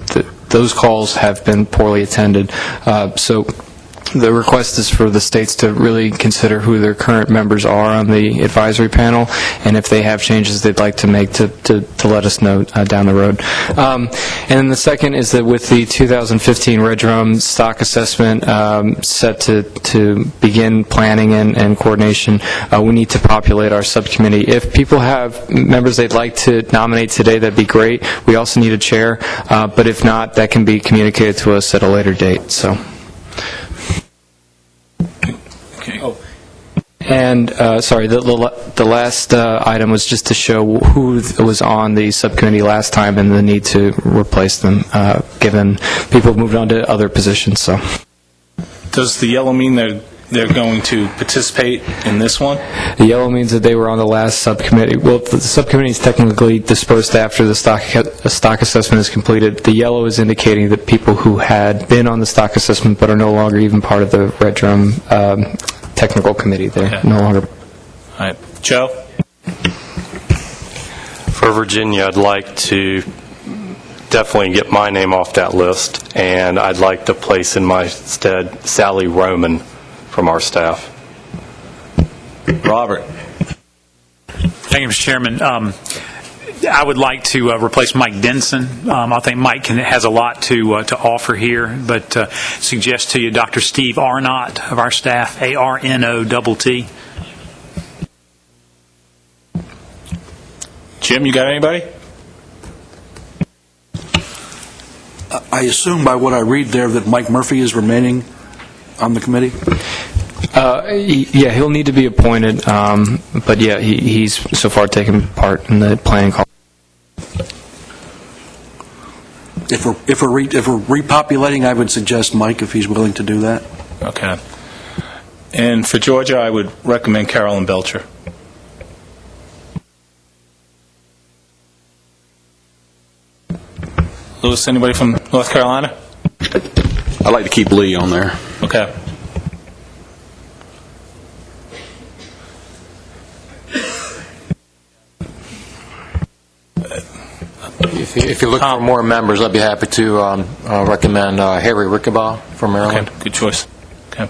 those calls have been poorly attended. So the request is for the states to really consider who their current members are on the advisory panel, and if they have changes they'd like to make to let us know down the road. And then the second is that with the 2015 Red Drum stock assessment set to begin planning and coordination, we need to populate our subcommittee. If people have members they'd like to nominate today, that'd be great. We also need a chair, but if not, that can be communicated to us at a later date. So. And, sorry, the last item was just to show who was on the subcommittee last time and the need to replace them, given people have moved on to other positions. So, does the yellow mean they're going to participate in this one? The yellow means that they were on the last subcommittee. Well, the subcommittee is technically dispersed after the stock assessment is completed. The yellow is indicating that people who had been on the stock assessment but are no longer even part of the Red Drum technical committee. They're no longer. All right. Joe? For Virginia, I'd like to definitely get my name off that list, and I'd like to place in my stead Sally Roman from our staff. Robert? Thank you, Mr. Chairman. I would like to replace Mike Denson. I think Mike has a lot to offer here, but suggest to you Dr. Steve Arnott of our staff, A-R-N-O-T-T. Jim, you got anybody? I assume by what I read there that Mike Murphy is remaining on the committee? Yeah, he'll need to be appointed, but yeah, he's so far taken part in the planning call. If we're repopulating, I would suggest Mike if he's willing to do that. Okay. And for Georgia, I would recommend Carolyn Belcher. Lewis, anybody from North Carolina? I'd like to keep Lee on there. Okay. If you look for more members, I'd be happy to recommend Harry Rickabaugh from Maryland. Okay, good choice. Okay.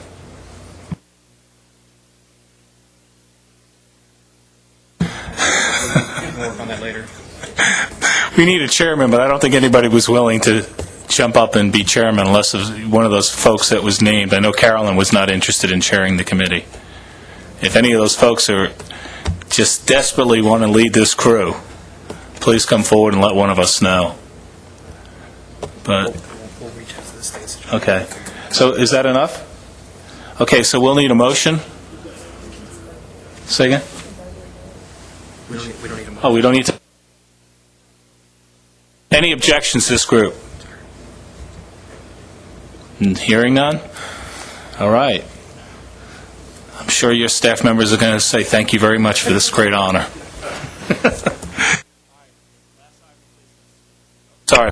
Work on that later. We need a chairman, but I don't think anybody was willing to jump up and be chairman unless it was one of those folks that was named. I know Carolyn was not interested in chairing the committee. If any of those folks are just desperately want to lead this crew, please come forward and let one of us know. But okay, so is that enough? Okay, so we'll need a motion. Say again? We don't need a motion. Oh, we don't need to. Any objections to this group? Hearing none? All right. I'm sure your staff members are going to say thank you very much for this great honor. Sorry.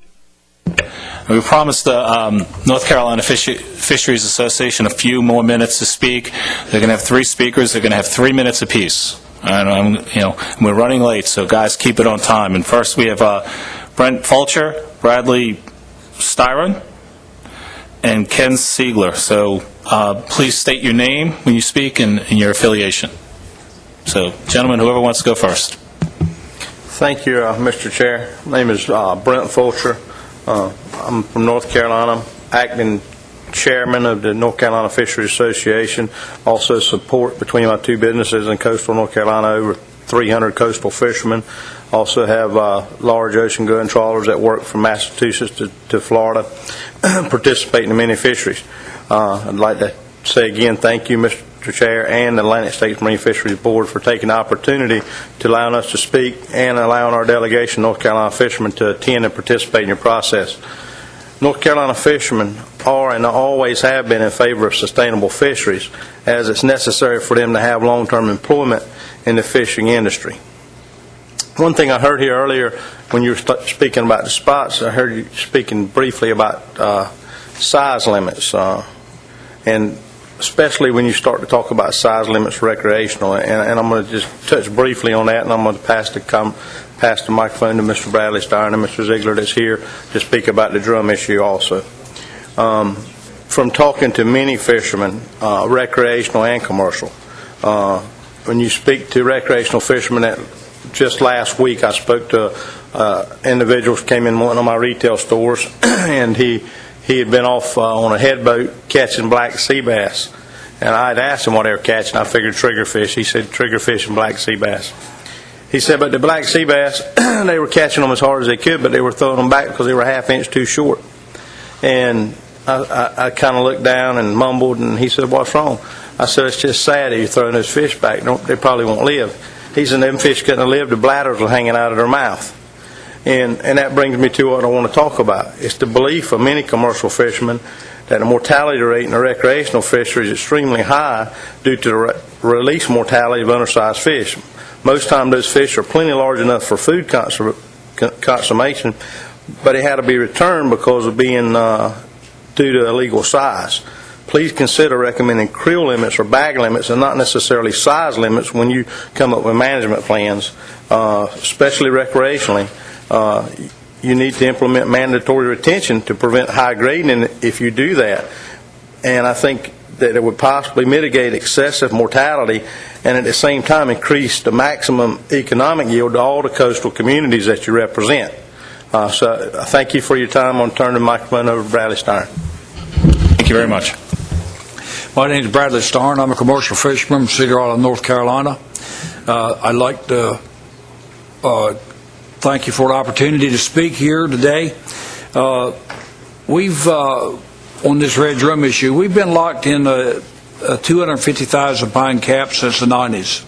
We promised the North Carolina Fisheries Association a few more minutes to speak. They're going to have 3 speakers. They're going to have 3 minutes apiece. And we're running late, so guys, keep it on time. And first, we have Brent Fulcher, Bradley Styron, and Ken Siegler. So please state your name when you speak and your affiliation. So, gentlemen, whoever wants to go first. Thank you, Mr. Chair. My name is Brent Fulcher. I'm from North Carolina, acting chairman of the North Carolina Fisheries Association. Also support between my 2 businesses in coastal North Carolina over 300 coastal fishermen. Also have large ocean-going trawlers that work from Massachusetts to Florida, participating in many fisheries. I'd like to say again thank you, Mr. Chair, and the Atlantic States Marine Fisheries Board for taking the opportunity to allowing us to speak and allowing our delegation, North Carolina fishermen, to attend and participate in your process. North Carolina fishermen are and always have been in favor of sustainable fisheries, as it's necessary for them to have long-term employment in the fishing industry. One thing I heard here earlier when you were speaking about the spots, I heard you speaking briefly about size limits, and especially when you start to talk about size limits recreational, and I'm going to just touch briefly on that, and I'm going to pass the microphone to Mr. Bradley Stein and Mr. Ziegler that's here to speak about the drum issue also. From talking to many fishermen, recreational and commercial, when you speak to recreational fishermen, just last week I spoke to individuals came in one of my retail stores, and he had been off on a headboat catching black sea bass. And I had asked him what they were catching. I figured triggerfish. He said triggerfish and black sea bass. He said, but the black sea bass, they were catching them as hard as they could, but they were throwing them back because they were a ½ inch too short. And I kind of looked down and mumbled, and he said, what's wrong? I said, it's just sad that you're throwing those fish back. They probably won't live. He said, them fish couldn't have lived. The bladders were hanging out of their mouth. And that brings me to what I want to talk about. It's the belief of many commercial fishermen that the mortality rate in the recreational fishery is extremely high due to the release mortality of undersized fish. Most times those fish are plenty large enough for food consummation, but they had to be returned because of being due to illegal size. Please consider recommending creel limits or bag limits and not necessarily size limits when you come up with management plans, especially recreationally. You need to implement mandatory retention to prevent high grading if you do that. And I think that it would possibly mitigate excessive mortality and at the same time increase the maximum economic yield to all the coastal communities that you represent. So thank you for your time. I'm going to turn the microphone over to Bradley Stein. Thank you very much. My name is Bradley Stein. I'm a commercial fisherman from Cedar Island, North Carolina. I'd like to thank you for the opportunity to speak here today. We've, on this red drum issue, we've been locked in a 250,000 pound cap since the 90s.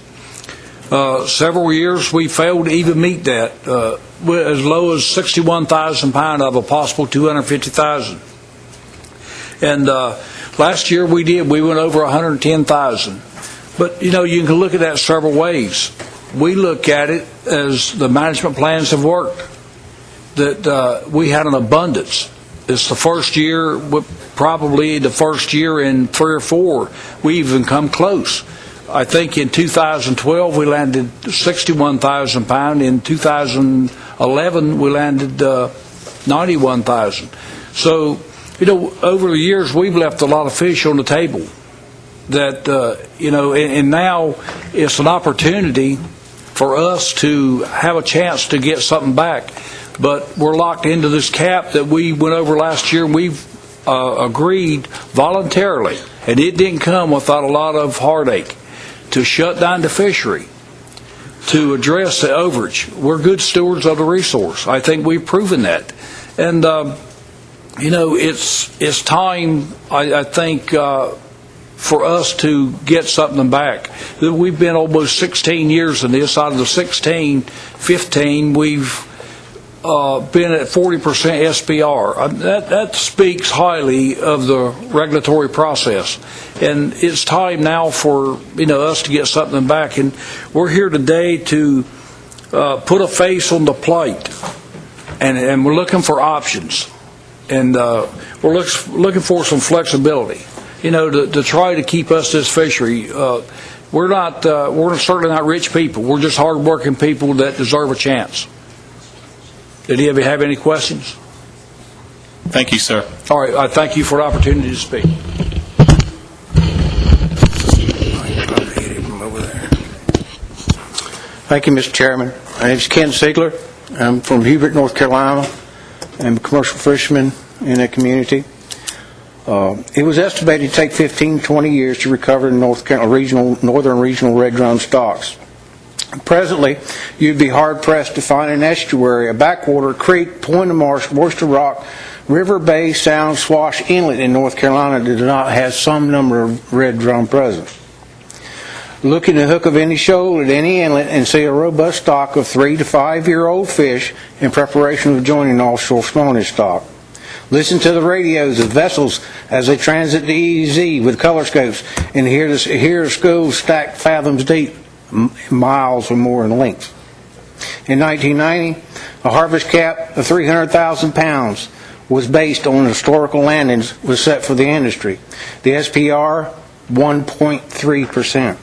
Several years we failed to even meet that, as low as 61,000 pound of a possible 250,000. And last year we went over 110,000. But you know, you can look at that several ways. We look at it as the management plans have worked, that we had an abundance. It's the first year, probably the first year in 3 or 4, we even come close. I think in 2012 we landed 61,000 pound. In 2011 we landed 91,000. So, you know, over the years we've left a lot of fish on the table. That you know, and now it's an opportunity for us to have a chance to get something back. But we're locked into this cap that we went over last year, and we've agreed voluntarily, and it didn't come without a lot of heartache, to shut down the fishery, to address the overage. We're good stewards of the resource. I think we've proven that. And, you know, it's time, I think, for us to get something back. We've been almost 16 years in this. Out of the 15, we've been at 40% SPR. That speaks highly of the regulatory process. And it's time now for us to get something back. And we're here today to put a face on the plate. And we're looking for options. And we're looking for some flexibility, to try to keep us this fishery. We're certainly not rich people. We're just hard-working people that deserve a chance. Did any of you have any questions? Thank you, sir. All right, I thank you for the opportunity to speak. Thank you, Mr. Chairman. My name is Ken Ziegler. I'm from Hubert, North Carolina. I'm a commercial fisherman in that community. It was estimated to take 15-20 years to recover northern regional red drum stocks. Presently, you'd be hard-pressed to find an estuary, a backwater, creek, point of marsh, oyster rock, river, bay, sound, swash, inlet in North Carolina that do not have some number of red drum present. Look in the hook of any shoal at any inlet and see a robust stock of 3 to 5 year old fish in preparation of joining offshore spawning stock. Listen to the radios of vessels as they transit the EEZ with color scopes and hear schools stacked fathoms deep, miles or more in length. In 1990, a harvest cap of 300,000 pounds was based on historical landings was set for the industry. The SPR, 1.3%.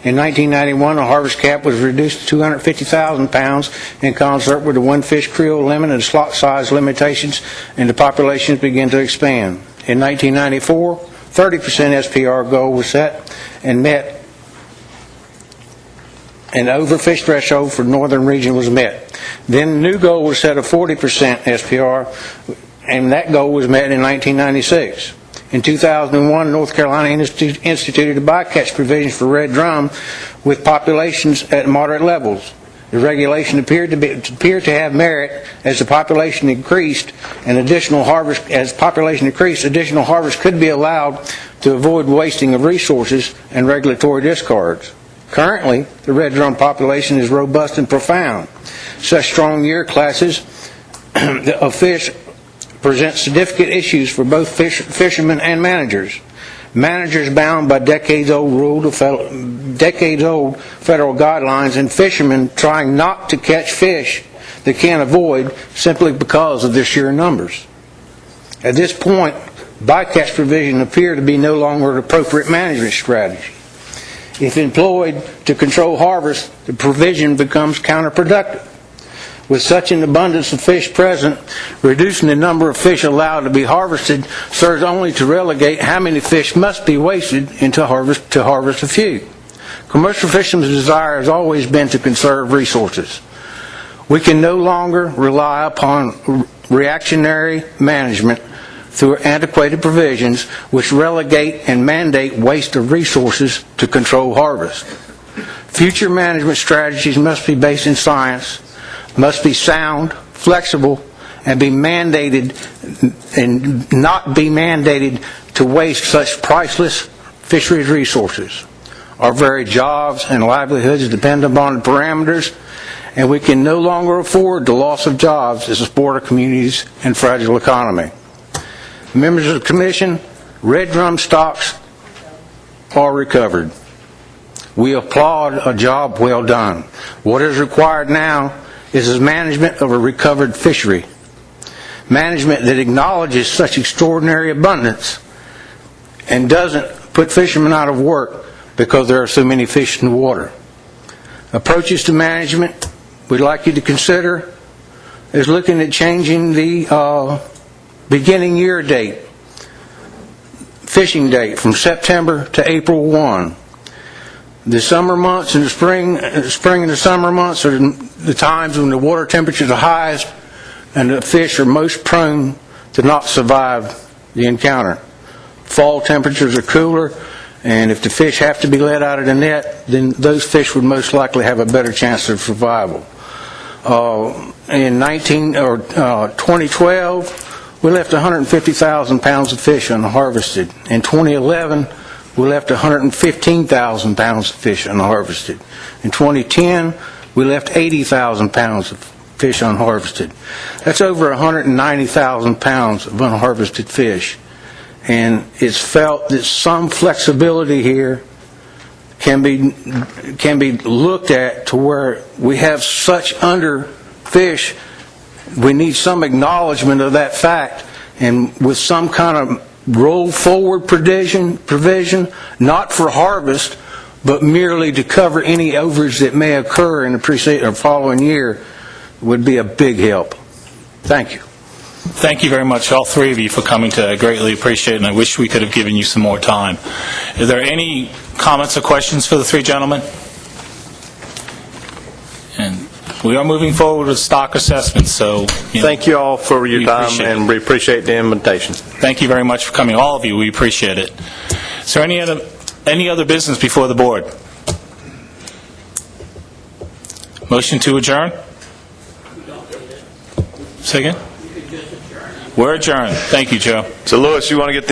In 1991, a harvest cap was reduced to 250,000 pounds in concert with the one-fish creel limit and slot size limitations, and the populations began to expand. In 1994, 30% SPR goal was set and met, and the overfish threshold for northern region was met. Then the new goal was set of 40% SPR, and that goal was met in 1996. In 2001, North Carolina instituted a bycatch provision for red drum with populations at moderate levels. The regulation appeared to have merit as the population increased, and additional harvest could be allowed to avoid wasting of resources and regulatory discards. Currently, the red drum population is robust and profound. Such strong year classes of fish present significant issues for both fishermen and managers. Managers bound by decades-old federal guidelines, and fishermen trying not to catch fish they can't avoid simply because of their sheer numbers. At this point, bycatch provision appear to be no longer an appropriate management strategy. If employed to control harvest, the provision becomes counterproductive. With such an abundance of fish present, reducing the number of fish allowed to be harvested serves only to relegate how many fish must be wasted to harvest a few. Commercial fishermen's desire has always been to conserve resources. We can no longer rely upon reactionary management through antiquated provisions which relegate and mandate waste of resources to control harvest. Future management strategies must be based in science, must be sound, flexible, and be mandated and not be mandated to waste such priceless fisheries resources. Our very jobs and livelihoods depend upon the parameters, and we can no longer afford the loss of jobs as a support of communities and fragile economy. Members of the Commission, red drum stocks are recovered. We applaud a job well done. What is required now is management of a recovered fishery. Management that acknowledges such extraordinary abundance and doesn't put fishermen out of work because there are so many fish in the water. Approaches to management we'd like you to consider is looking at changing the beginning year date, fishing date, from September to April 1. The summer months and the spring and the summer months are the times when the water temperatures are highest and the fish are most prone to not survive the encounter. Fall temperatures are cooler, and if the fish have to be let out of the net, then those fish would most likely have a better chance of survival. In 2012, we left 150,000 pounds of fish unharvested. In 2011, we left 115,000 pounds of fish unharvested. In 2010, we left 80,000 pounds of fish unharvested. That's over 190,000 pounds of unharvested fish. And it's felt that some flexibility here can be looked at to where we have such underfish. We need some acknowledgement of that fact, and with some kind of roll forward provision, not for harvest, but merely to cover any overage that may occur in the preceding or following year, would be a big help. Thank you. Thank you very much, all three of you, for coming today. I greatly appreciate it, and I wish we could have given you some more time. Are there any comments or questions for the three gentlemen? And we are moving forward with stock assessments, so... Thank you all for your time, and we appreciate the invitation. Thank you very much for coming, all of you. We appreciate it. Is there any other business before the board? Motion to adjourn? Say again? We're adjourned. Thank you, Joe. So, Louis, you want to get the